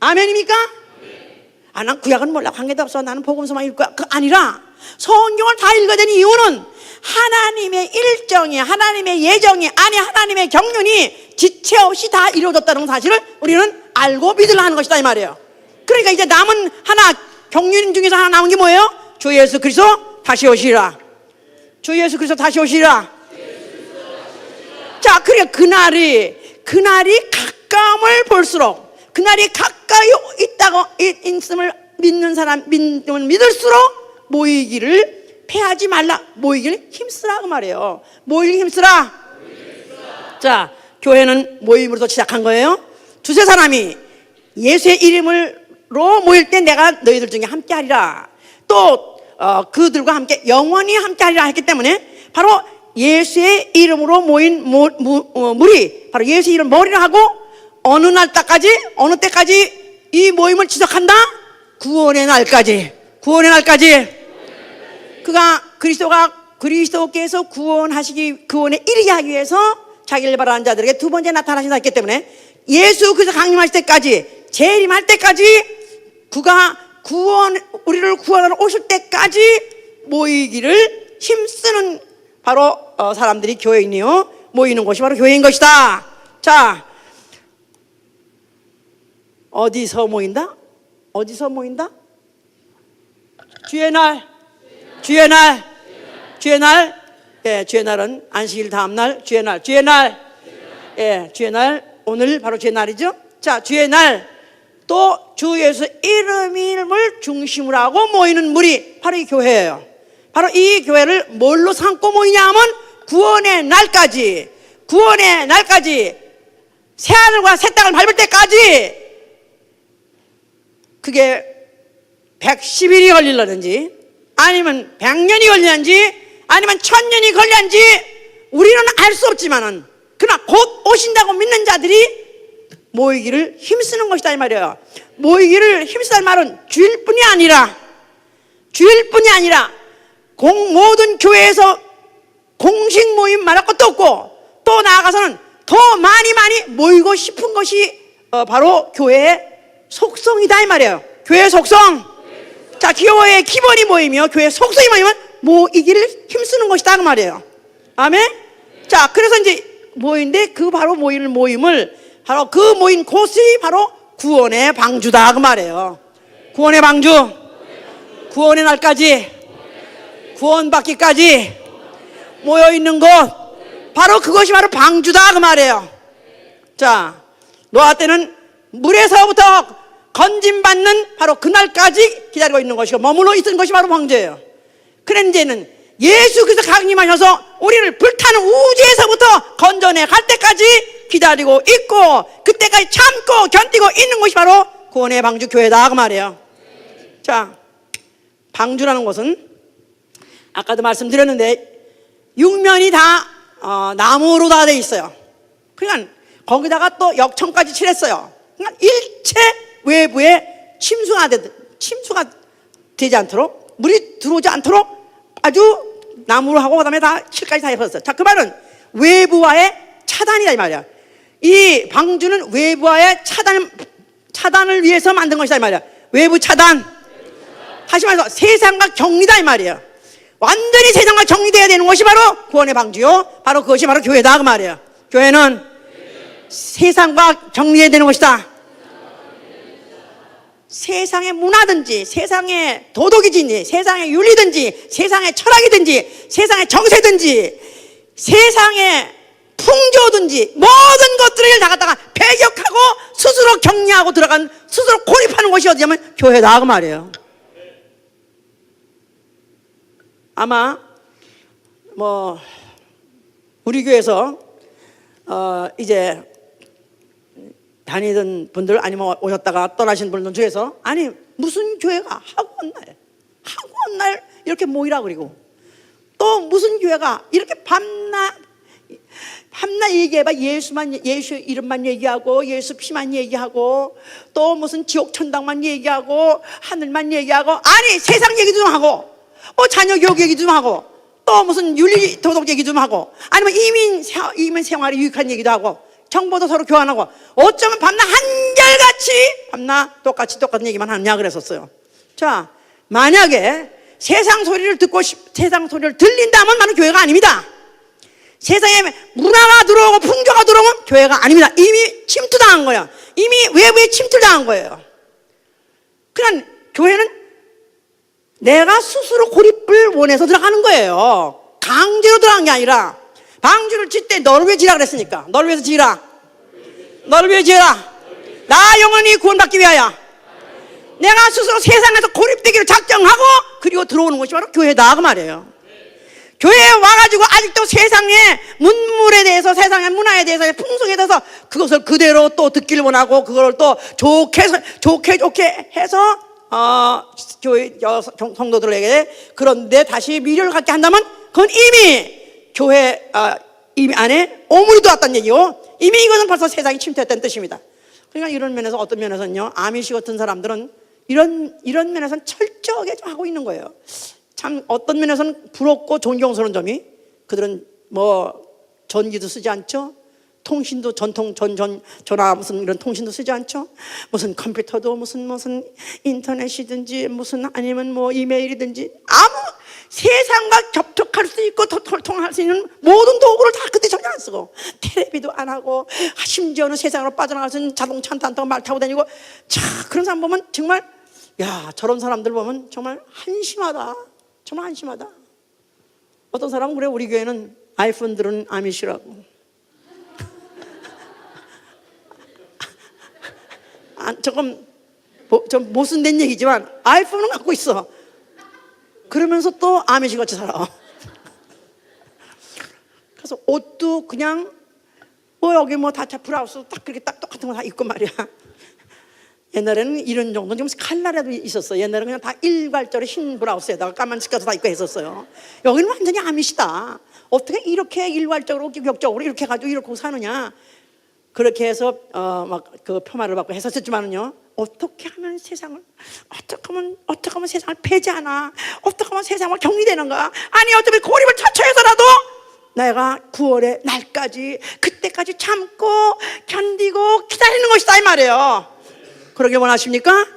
아멘입니까? 아, 난 구약은 몰라, 관계도 없어, 나는 복음서만 읽을 거야. 그 아니라 성경을 다 읽어야 되는 이유는 하나님의 일정이, 하나님의 예정이, 아니 하나님의 경륜이 지체 없이 다 이루어졌다는 사실을 우리는 알고 믿으려 하는 것이다 이 말이에요. 그러니까 이제 남은 하나, 경륜 중에서 하나 남은 게 뭐예요? 주 예수 그리스도 다시 오시리라. 주 예수 그리스도 다시 오시리라. 자, 그러니까 그날이 가까움을 볼수록, 그날이 가까이 있다고 있음을 믿는 사람, 믿을수록 모이기를 패하지 말라. 모이기를 힘쓰라 그 말이에요. 모이기 힘쓰라. 자, 교회는 모임으로도 시작한 거예요. 두세 사람이 예수의 이름으로 모일 때 내가 너희들 중에 함께 하리라. 또 그들과 함께 영원히 함께 하리라 했기 때문에 바로 예수의 이름으로 모인 무리, 바로 예수의 이름 머리를 하고 어느 때까지 이 모임을 지속한다? 구원의 날까지. 그리스도께서 구원에 이르게 하기 위해서 자기를 바라는 자들에게 두 번째 나타나신다 했기 때문에 예수 그리스도 강림하실 때까지, 재림할 때까지, 그가 우리를 구원하러 오실 때까지 모이기를 힘쓰는 바로 사람들이 교회인이요, 모이는 곳이 바로 교회인 것이다. 자, 어디서 모인다? 주의 날. 예, 주의 날은 안식일 다음 날, 주의 날. 예, 주의 날, 오늘 바로 주의 날이죠. 자, 주의 날, 또 주 예수 이름을 중심으로 하고 모이는 무리, 바로 이 교회예요. 바로 이 교회를 뭘로 삼고 모이냐 하면 구원의 날까지, 새하늘과 새 땅을 밟을 때까지, 그게 110일이 걸리려든지 아니면 100년이 걸리는지 아니면 1000년이 걸리는지 우리는 알 수 없지만은 그러나 곧 오신다고 믿는 자들이 모이기를 힘쓰는 것이다 이 말이에요. 모이기를 힘쓰다는 말은 주일 뿐이 아니라 모든 교회에서 공식 모임 말할 것도 없고 또 나아가서는 더 많이 모이고 싶은 것이 바로 교회의 속성이다 이 말이에요. 교회의 속성. 자, 교회의 기본이 모이며 교회의 속성이 모이면 모이기를 힘쓰는 것이다 그 말이에요. 아멘. 자, 그래서 이제 모인데 그 바로 모이는 모임을 바로 그 모인 곳이 바로 구원의 방주다 그 말이에요. 구원의 방주. 구원의 날까지 구원받기까지 모여있는 곳, 바로 그것이 바로 방주다 그 말이에요. 자, 노아 때는 물에서부터 건짐받는 바로 그날까지 기다리고 있는 것이고 머물러 있던 것이 바로 방주예요. 그런데 이제는 예수 그리스도 강림하셔서 우리를 불타는 우주에서부터 건져내 갈 때까지 기다리고 있고 그때까지 참고 견디고 있는 것이 바로 구원의 방주 교회다 그 말이에요. 자, 방주라는 것은 아까도 말씀드렸는데 육면이 다 나무로 다 돼 있어요. 그러니까 거기다가 또 역청까지 칠했어요. 그러니까 일체 외부에 침수가 되지 않도록 물이 들어오지 않도록 아주 나무로 하고 그다음에 다 칠까지 다 해봤어요. 자, 그 말은 외부와의 차단이다 이 말이야. 이 방주는 외부와의 차단을 위해서 만든 것이다 이 말이야. 외부 차단. 다시 말해서 세상과 격리다 이 말이에요. 완전히 세상과 격리되어야 되는 것이 바로 구원의 방주요. 바로 그것이 바로 교회다 그 말이에요. 교회는 세상과 격리해야 되는 것이다. 세상의 문화든지 세상의 도덕이든지 세상의 윤리든지 세상의 철학이든지 세상의 정세든지 세상의 풍조든지 모든 것들을 다 갖다가 배격하고 스스로 격리하고 들어간 스스로 고립하는 것이 어디냐면 교회다 그 말이에요. 아마 우리 교회에서 이제 다니던 분들 아니면 오셨다가 떠나신 분들 중에서 아니 무슨 교회가 하고 온 날 이렇게 모이라 그리고 또 무슨 교회가 이렇게 밤낮 얘기해봐 예수 이름만 얘기하고 예수 피만 얘기하고 또 무슨 지옥 천당만 얘기하고 하늘만 얘기하고 아니 세상 얘기 좀 하고 자녀 교육 얘기 좀 하고 또 무슨 윤리 도덕 얘기 좀 하고 아니면 이민 생활에 유익한 얘기도 하고 정보도 서로 교환하고 어쩌면 밤낮 한결같이 밤낮 똑같은 얘기만 하느냐 그랬었어요. 자, 만약에 세상 소리를 세상 소리를 들린다면 나는 교회가 아닙니다. 세상에 문화가 들어오고 풍조가 들어오면 교회가 아닙니다. 이미 침투당한 거예요. 이미 외부에 침투당한 거예요. 그냥 교회는 내가 스스로 고립을 원해서 들어가는 거예요. 강제로 들어간 게 아니라 방주를 칠 때 너를 위해 지라 그랬으니까 너를 위해서 지라. 너를 위해 지라. 나 영원히 구원받기 위하여 내가 스스로 세상에서 고립되기를 작정하고 그리고 들어오는 것이 바로 교회다 그 말이에요. 교회에 와가지고 아직도 세상의 문물에 대해서 세상의 문화에 대해서 풍속에 대해서 그것을 그대로 또 듣기를 원하고 그걸 또 좋게 해서 교회 성도들에게 그런데 다시 미련을 갖게 한다면 그건 이미 교회 이미 안에 오물이 들어왔다는 얘기고 이미 이것은 벌써 세상이 침투했다는 뜻입니다. 그러니까 이런 면에서 어떤 면에서는요 아미시 같은 사람들은 이런 면에서는 철저하게 좀 하고 있는 거예요. 참 어떤 면에서는 부럽고 존경스러운 점이 그들은 전기도 쓰지 않죠. 통신도 전화 무슨 이런 통신도 쓰지 않죠. 무슨 컴퓨터도 무슨 인터넷이든지 무슨 아니면 이메일이든지 아무 세상과 접촉할 수 있고 통할 수 있는 모든 도구를 다 그때 전혀 안 쓰고 텔레비도 안 하고 심지어는 세상으로 빠져나갈 수 있는 자동차 안 타고 말 타고 다니고 자 그런 사람 보면 정말 야 저런 사람들 보면 정말 한심하다. 정말 한심하다. 어떤 사람은 그래 우리 교회는 아이폰들은 아미시라고. 조금 좀 모순된 얘기지만 아이폰은 갖고 있어. 그러면서 또 아미시 같이 살아. 그래서 옷도 그냥 여기 다 브라우스 딱 그렇게 딱 똑같은 거 다 입고 말이야. 옛날에는 이런 정도는 좀 칼날에도 있었어. 옛날에는 그냥 다 일괄적으로 흰 브라우스에다가 까만 스커트 다 입고 했었어요. 여기는 완전히 아미시다. 어떻게 이렇게 일괄적으로 격적으로 이렇게 해가지고 이렇게 사느냐. 그렇게 해서 막 그 표마를 받고 했었지만은요, 어떻게 하면 어떻게 하면 세상을 폐지하나, 어떻게 하면 세상을 격리되는가, 아니 어차피 고립을 자초해서라도 내가 9월의 날까지, 그때까지 참고 견디고 기다리는 것이다 이 말이에요. 그러길 원하십니까?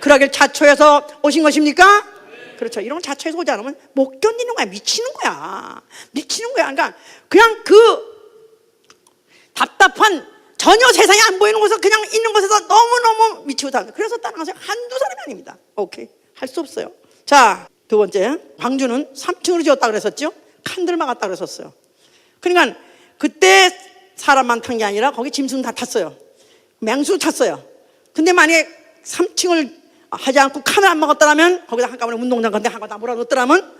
그러길 자초해서 오신 것입니까? 그렇죠. 이런 건 자초해서 오지 않으면 못 견디는 거야. 미치는 거야. 그러니까 그냥 그 답답한, 전혀 세상이 안 보이는 곳에서 그냥 있는 곳에서 너무너무 미치고 삽니다. 그래서 따라가는 사람이 한두 사람이 아닙니다. 오케이, 할 수 없어요. 자, 두 번째, 광주는 3층으로 지었다 그랬었죠. 칸들 막았다 그랬었어요. 그러니까 그때 사람만 탄 게 아니라 거기 짐승 다 탔어요. 맹수 탔어요. 근데 만약에 3층을 하지 않고 칸을 안 막았더라면, 거기다 한꺼번에 운동장 같은 데 한거 다 몰아넣었더라면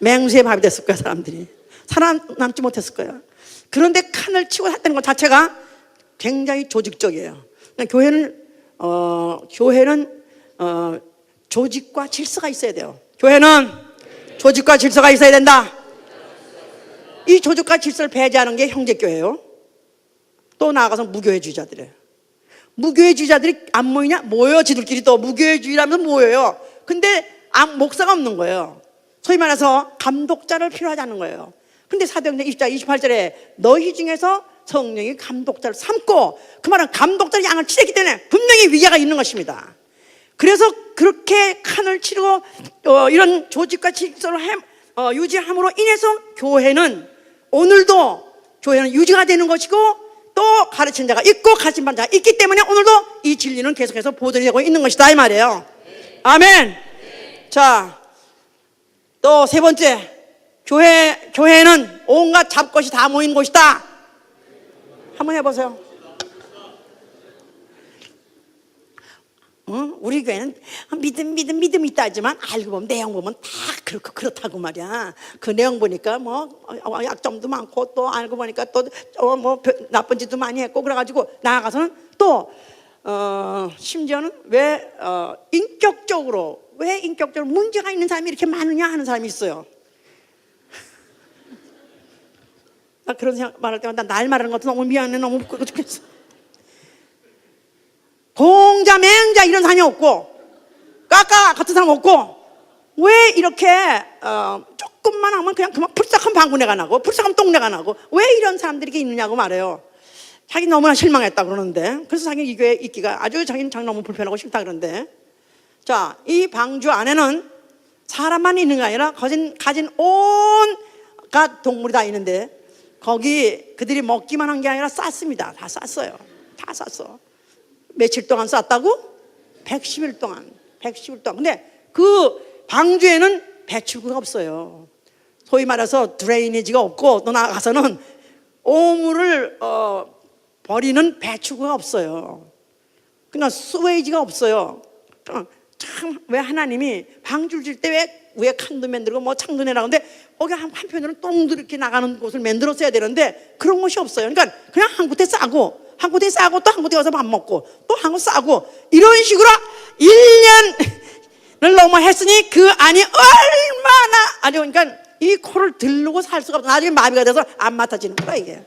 교수의 밥이 됐을 거야. 사람들이 살아남지 못했을 거야. 그런데 칸을 치고 했다는 것 자체가 굉장히 조직적이에요. 교회는 조직과 질서가 있어야 돼요. 교회는 조직과 질서가 있어야 된다. 이 조직과 질서를 배제하는 게 형제교회예요. 또 나아가서 무교회주의자들이에요. 무교회주의자들이 안 모이냐? 모여요. 지들끼리 또 무교회주의라면서 모여요. 근데 목사가 없는 거예요. 소위 말해서 감독자를 필요하지 않는 거예요. 근데 사도행전 20장 28절에 너희 중에서 성령이 감독자를 삼고, 그 말은 감독자를 양을 치렀기 때문에 분명히 위계가 있는 것입니다. 그래서 그렇게 칸을 치르고 이런 조직과 질서를 유지함으로 인해서 오늘도 교회는 유지가 되는 것이고, 또 가르치는 자가 있고 가르침받는 자가 있기 때문에 오늘도 이 진리는 계속해서 보존이 되고 있는 것이다 이 말이에요. 아멘. 자, 또 세 번째, 교회는 온갖 잡것이 다 모인 곳이다. 한번 해보세요. 우리 교회는 믿음 있다 하지만 알고 보면 내용 보면 다 그렇다고 말이야. 그 내용 보니까 뭐 약점도 많고, 또 알고 보니까 또 뭐 나쁜 짓도 많이 했고, 그래가지고 나아가서는 또 심지어는 왜 인격적으로 문제가 있는 사람이 이렇게 많으냐 하는 사람이 있어요. 나 그런 생각 말할 때마다 날 말하는 것도 너무 미안해. 너무 부끄러워 죽겠어. 공자, 맹자 이런 사람이 없고, 까까 같은 사람 없고, 왜 이렇게 조금만 하면 그냥 그만 풀싹한 방구내가 나고 풀싹한 똥내가 나고, 왜 이런 사람들이 있느냐고 말해요. 자기 너무나 실망했다 그러는데, 그래서 자기 이 교회에 있기가 자기는 너무 불편하고 싫다 그러는데, 자, 이 방주 안에는 사람만 있는 게 아니라 가진 온갖 동물이 다 있는데, 거기 그들이 먹기만 한 게 아니라 쌌습니다. 다 쌌어요. 다 쌌어. 며칠 동안 쌌다고? 110일 동안. 근데 그 방주에는 배출구가 없어요. 소위 말해서 드레이니지가 없고, 또 나가서는 오물을 버리는 배출구가 없어요. 그러니까 스웨이지가 없어요. 참, 왜 하나님이 방주를 질 때 왜 위에 칸도 만들고 뭐 창도 내라는데, 거기 한편으로는 똥도 이렇게 나가는 곳을 만들었어야 되는데 그런 곳이 없어요. 그러니까 그냥 한 곳에 싸고 또 한 곳에 가서 밥 먹고 또 한 곳 싸고, 이런 식으로 1년을 넘어 했으니 그 안이 얼마나 아주, 그러니까 이 코를 들르고 살 수가 없어. 나중에 마비가 돼서 안 맡아지는 거야 이게.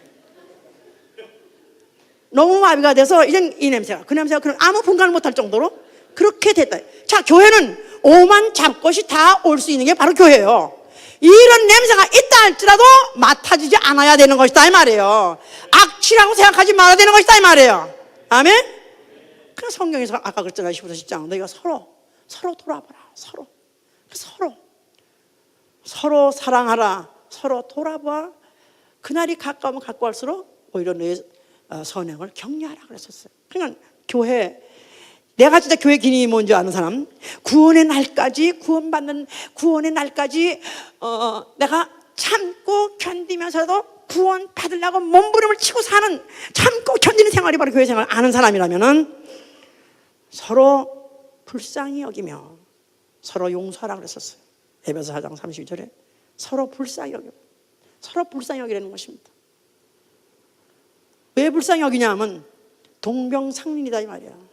너무 마비가 돼서 이젠 이 냄새가 그런 아무 분간을 못할 정도로 그렇게 됐다. 자, 교회는 오만 잡것이 다 올 수 있는 게 바로 교회예요. 이런 냄새가 있다 할지라도 맡아지지 않아야 되는 것이다 이 말이에요. 악취라고 생각하지 말아야 되는 것이다 이 말이에요. 아멘. 그래서 성경에서 아까 그랬잖아요. 15절 10장 너희가 서로 돌아보라. 서로 사랑하라. 서로 돌아봐. 그날이 가까우면 가까울수록 오히려 너의 선행을 격려하라 그랬었어요. 그러니까 내가 진짜 교회 기능이 뭔지 아는 사람, 구원의 날까지 내가 참고 견디면서도 구원 받으려고 몸부림을 치고 사는, 참고 견디는 생활이 바로 교회 생활 아는 사람이라면은 서로 불쌍히 여기며 서로 용서하라 그랬었어요. 에베소 4장 32절에 서로 불쌍히 여기라는 것입니다. 왜 불쌍히 여기냐 하면 동병상련이다 이 말이야.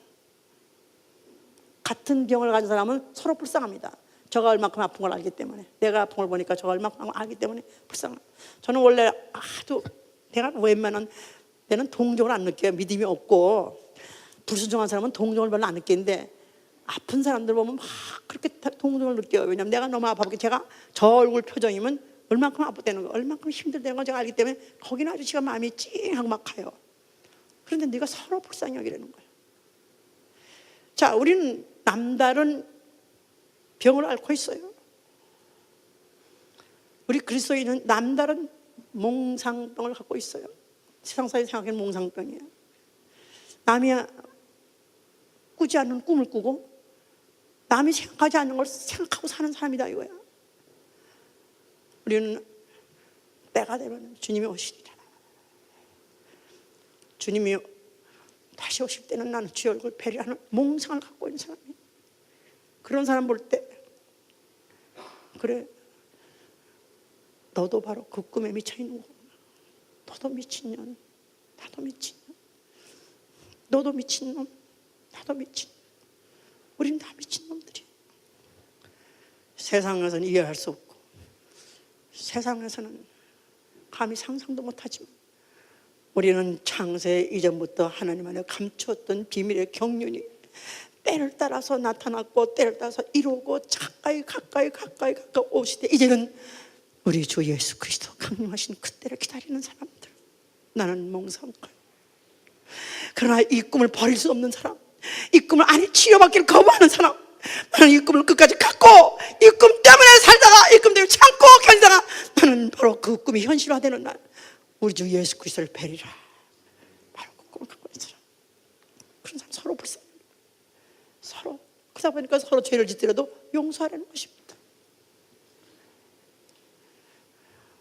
같은 병을 가진 사람은 서로 불쌍합니다. 저가 얼마큼 아픈 걸 알기 때문에, 내가 아픈 걸 보니까 저가 얼마큼 알기 때문에 불쌍합니다. 저는 원래 아주 내가 웬만한 내는 동정을 안 느껴요. 믿음이 없고 불순종한 사람은 동정을 별로 안 느끼는데 아픈 사람들 보면 막 그렇게 동정을 느껴요. 왜냐하면 내가 너무 아파서 제가 저 얼굴 표정이면 얼만큼 아프다는 거, 얼만큼 힘들다는 걸 제가 알기 때문에 거기는 아주 제가 마음이 찡하고 막 가요. 그런데 네가 서로 불쌍히 여기라는 거예요. 자, 우리는 남다른 병을 앓고 있어요. 우리 그리스도인은 남다른 몽상병을 갖고 있어요. 세상사에 생각하는 몽상병이에요. 남이 꾸지 않는 꿈을 꾸고 남이 생각하지 않는 걸 생각하고 사는 사람이다 이거야. 우리는 때가 되면 주님이 오시리라. 주님이 다시 오실 때는 나는 주의 얼굴 배려하는 몽상을 갖고 있는 사람이에요. 그런 사람 볼 때 그래, 너도 바로 그 꿈에 미쳐있는 거구나. 너도 미친년, 나도 미친년. 너도 미친놈, 나도 미친놈. 우리는 다 미친놈들이에요. 세상에서는 이해할 수 없고 세상에서는 감히 상상도 못하지만 우리는 창세 이전부터 하나님 안에 감추었던 비밀의 경륜이 때를 따라서 나타났고 때를 따라서 이루고 가까이 오시되 이제는 우리 주 예수 그리스도 강림하신 그때를 기다리는 사람들. 나는 몽상가요. 그러나 이 꿈을 버릴 수 없는 사람, 이 꿈을 아니 치료받기를 거부하는 사람, 나는 이 꿈을 끝까지 갖고 이 꿈 때문에 살다가 이 꿈 때문에 참고 견다가 나는 바로 그 꿈이 현실화되는 날 우리 주 예수 그리스도를 뵈리라. 바로 그 꿈을 갖고 있는 사람. 그런 사람 서로 불쌍해. 서로 그러다 보니까 서로 죄를 짓더라도 용서하라는 것입니다.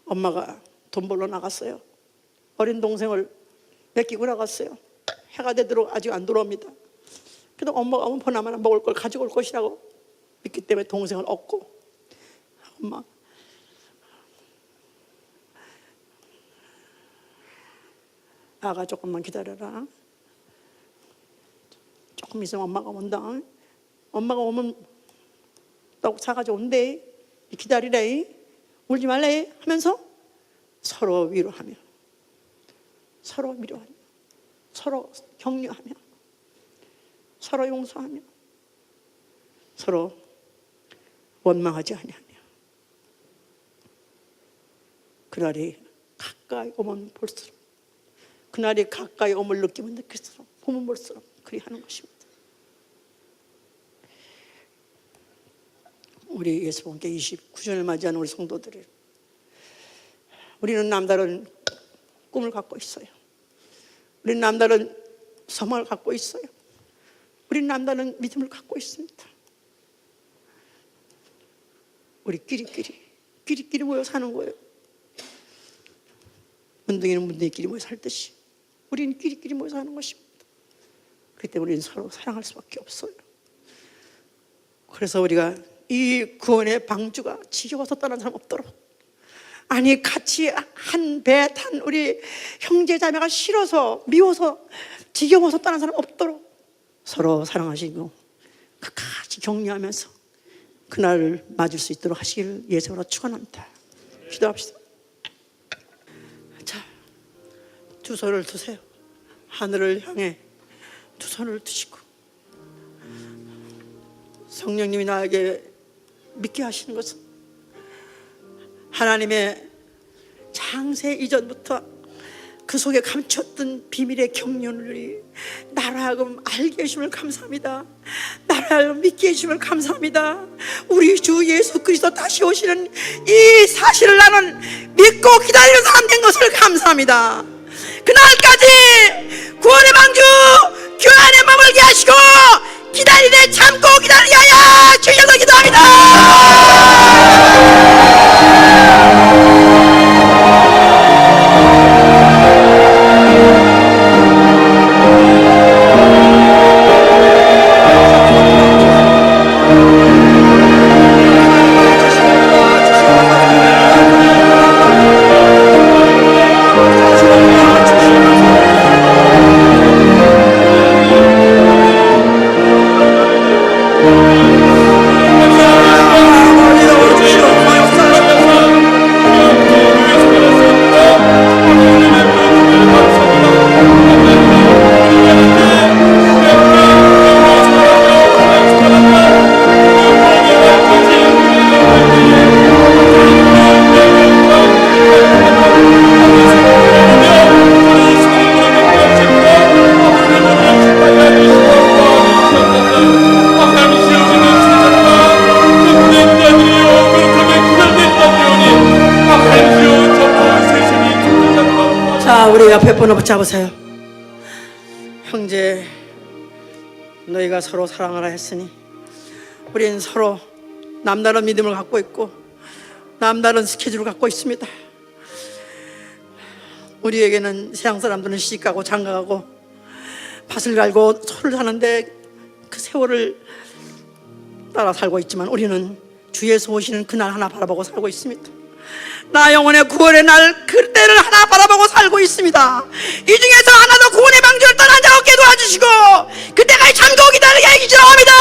엄마가 돈 벌러 나갔어요. 어린 동생을 맡기고 나갔어요. 해가 되도록 아직 안 들어옵니다. 그래도 엄마가 오면 보나마나 먹을 걸 가지고 올 것이라고 믿기 때문에 동생을 얻고, 엄마 아가 조금만 기다려라. 조금 있으면 엄마가 온다. 엄마가 오면 떡 사가지고 온대. 기다리래. 울지 말래 하면서 서로 위로하며, 서로 위로하며, 서로 격려하며, 서로 용서하며, 서로 원망하지 아니하며, 그날이 가까이 오면 볼수록, 그날이 가까이 오면 느끼면 느낄수록, 보면 볼수록 그리 하는 것입니다. 우리 예수님께 29주년을 맞이하는 우리 성도들이, 우리는 남다른 꿈을 갖고 있어요. 우리는 남다른 소망을 갖고 있어요. 우리는 남다른 믿음을 갖고 있습니다. 우리 끼리끼리 모여 사는 거예요. 문둥이는 문둥이끼리 모여 살듯이 우리는 끼리끼리 모여 사는 것입니다. 그렇기 때문에 우리는 서로 사랑할 수밖에 없어요. 그래서 우리가 이 구원의 방주가 지겨워서 떠난 사람 없도록, 아니 같이 한 배 탄 우리 형제 자매가 싫어서 미워서 지겨워서 떠난 사람 없도록 서로 사랑하시고 끝까지 격려하면서 그날을 맞을 수 있도록 하시기를 예수로 축원합니다. 기도합시다. 자, 두 손을 드세요. 하늘을 향해 두 손을 드시고, 성령님이 나에게 믿게 하시는 것은 하나님의 창세 이전부터 그 속에 감췄던 비밀의 경륜을 나로 하여금 알게 해주심을 감사합니다. 나로 하여금 믿게 해주심을 감사합니다. 우리 주 예수 그리스도 다시 오시는 이 사실을 나는 믿고 기다리는 사람 된 것을 감사합니다. 그날까지 구원의 방주 교회 안에 머물게 하시고 기다리되 참고 기다리게 하여 주셔서 기도합니다. 옆에 분을 붙잡으세요. 형제, 너희가 서로 사랑하라 했으니 우린 서로 남다른 믿음을 갖고 있고 남다른 스케줄을 갖고 있습니다. 우리에게는 세상 사람들은 시집가고 장가가고 밭을 갈고 소를 사는데 그 세월을 따라 살고 있지만 우리는 주에서 오시는 그날 하나 바라보고 살고 있습니다. 나 영혼의 구원의 날 그때를 하나 바라보고 살고 있습니다. 이 중에서 하나도 구원의 방주를 떠난 자 없게 도와주시고 그때까지 참고 기다리게 해주시옵니다.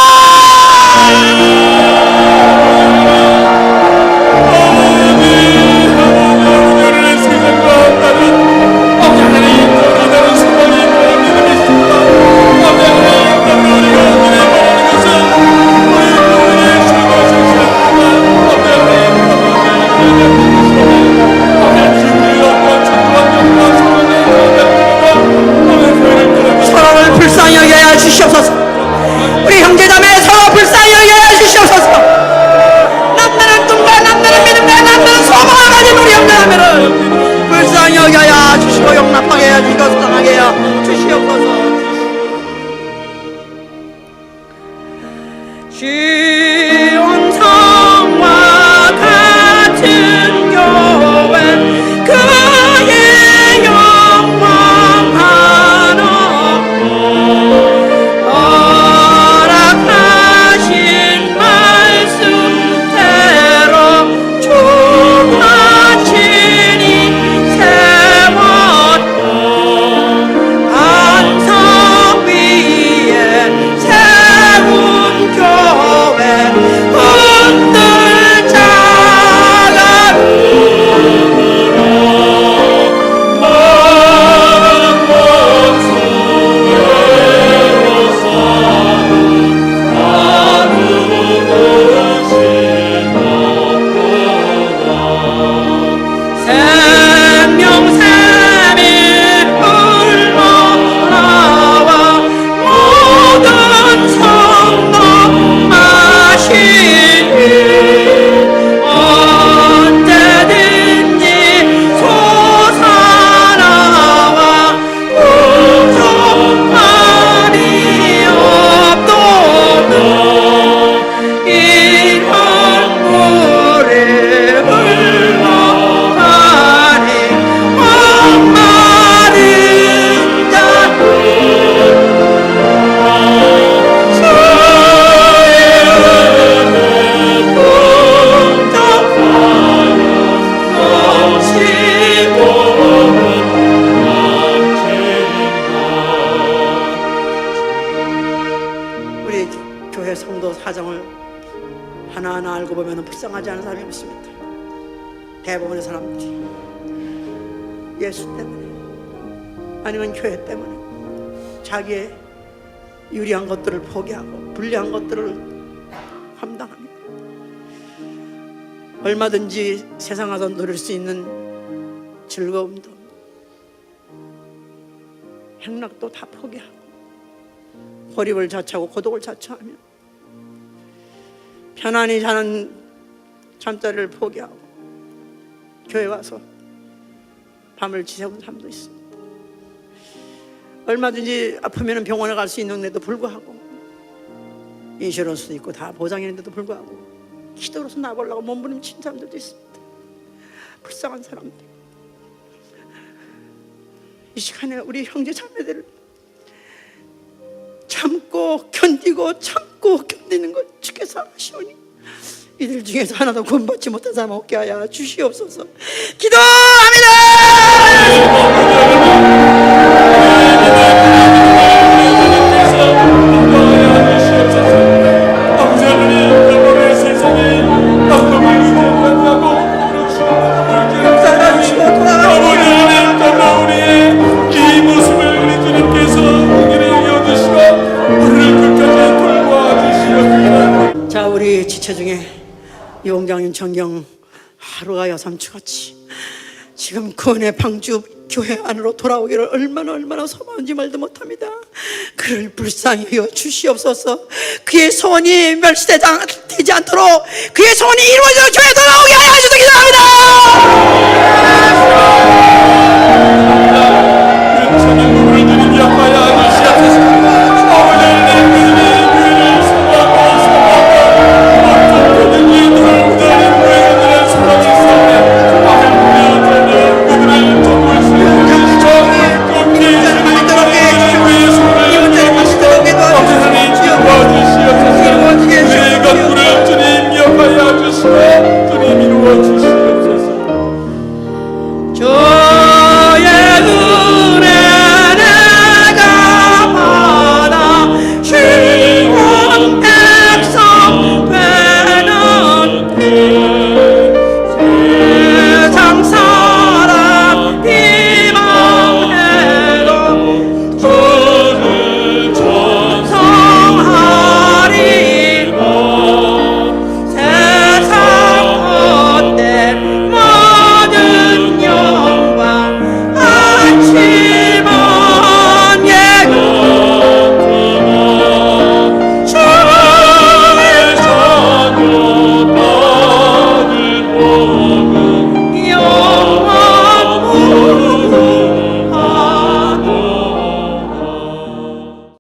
서로를 불쌍히 여겨야 주시옵소서. 우리 형제자매 서로 불쌍히 여겨야 주시옵소서. 남다른 꿈과 남다른 믿음과 남다른 소망을 가진 우리 형제자매를 불쌍히 여겨야 주시고 용납하게 해야 주시고 사랑하게 해야 주시옵소서. 시온성과 같은 교회 그의 영광 한없고 허락하신 말씀대로 주마친이 세웠고 안성 위에 세운 교회 흔들 자가 생명샘이 흘러나와 모든 성도 마시니 언제든지 솟아나와 부족함이 없도록 이런 물에 흘러가니 목마른 자들 우리 교회 성도 사정을 하나하나 알고 보면 불쌍하지 않은 사람이 없습니다. 대부분의 사람들이 예수 때문에 아니면 교회 때문에 자기의 유리한 것들을 포기하고 불리한 것들을 감당합니다. 얼마든지 세상 와서 누릴 수 있는 즐거움도 행락도 다 포기하고 고립을 자처하고 고독을 자처하며 편안히 자는 잠자리를 포기하고 교회 와서 밤을 지새운 사람도 있습니다. 얼마든지 아프면 병원에 갈 수 있는데도 불구하고 인슈런스도 있고 다 보장했는데도 불구하고 기도로서 나보려고 몸부림친 사람들도 있습니다. 불쌍한 사람들. 이 시간에 우리 형제 자매들을 참고 견디고 참고 견디는 것 주께서 아시오니 이들 중에서 하나도 구원받지 못한 사람 없게 하여 주시옵소서. 기도합니다. 자, 우리 지체 중에 이원경님 전경 하루가 여삼추같이 지금 구원의 방주 교회 안으로 돌아오기를 얼마나 소망한지 말도 못합니다. 그를 불쌍히 여겨 주시옵소서. 그의 소원이 멸시되지 않도록 그의 소원이 이루어져 교회 돌아오게 하여 주시기 바랍니다. 주시고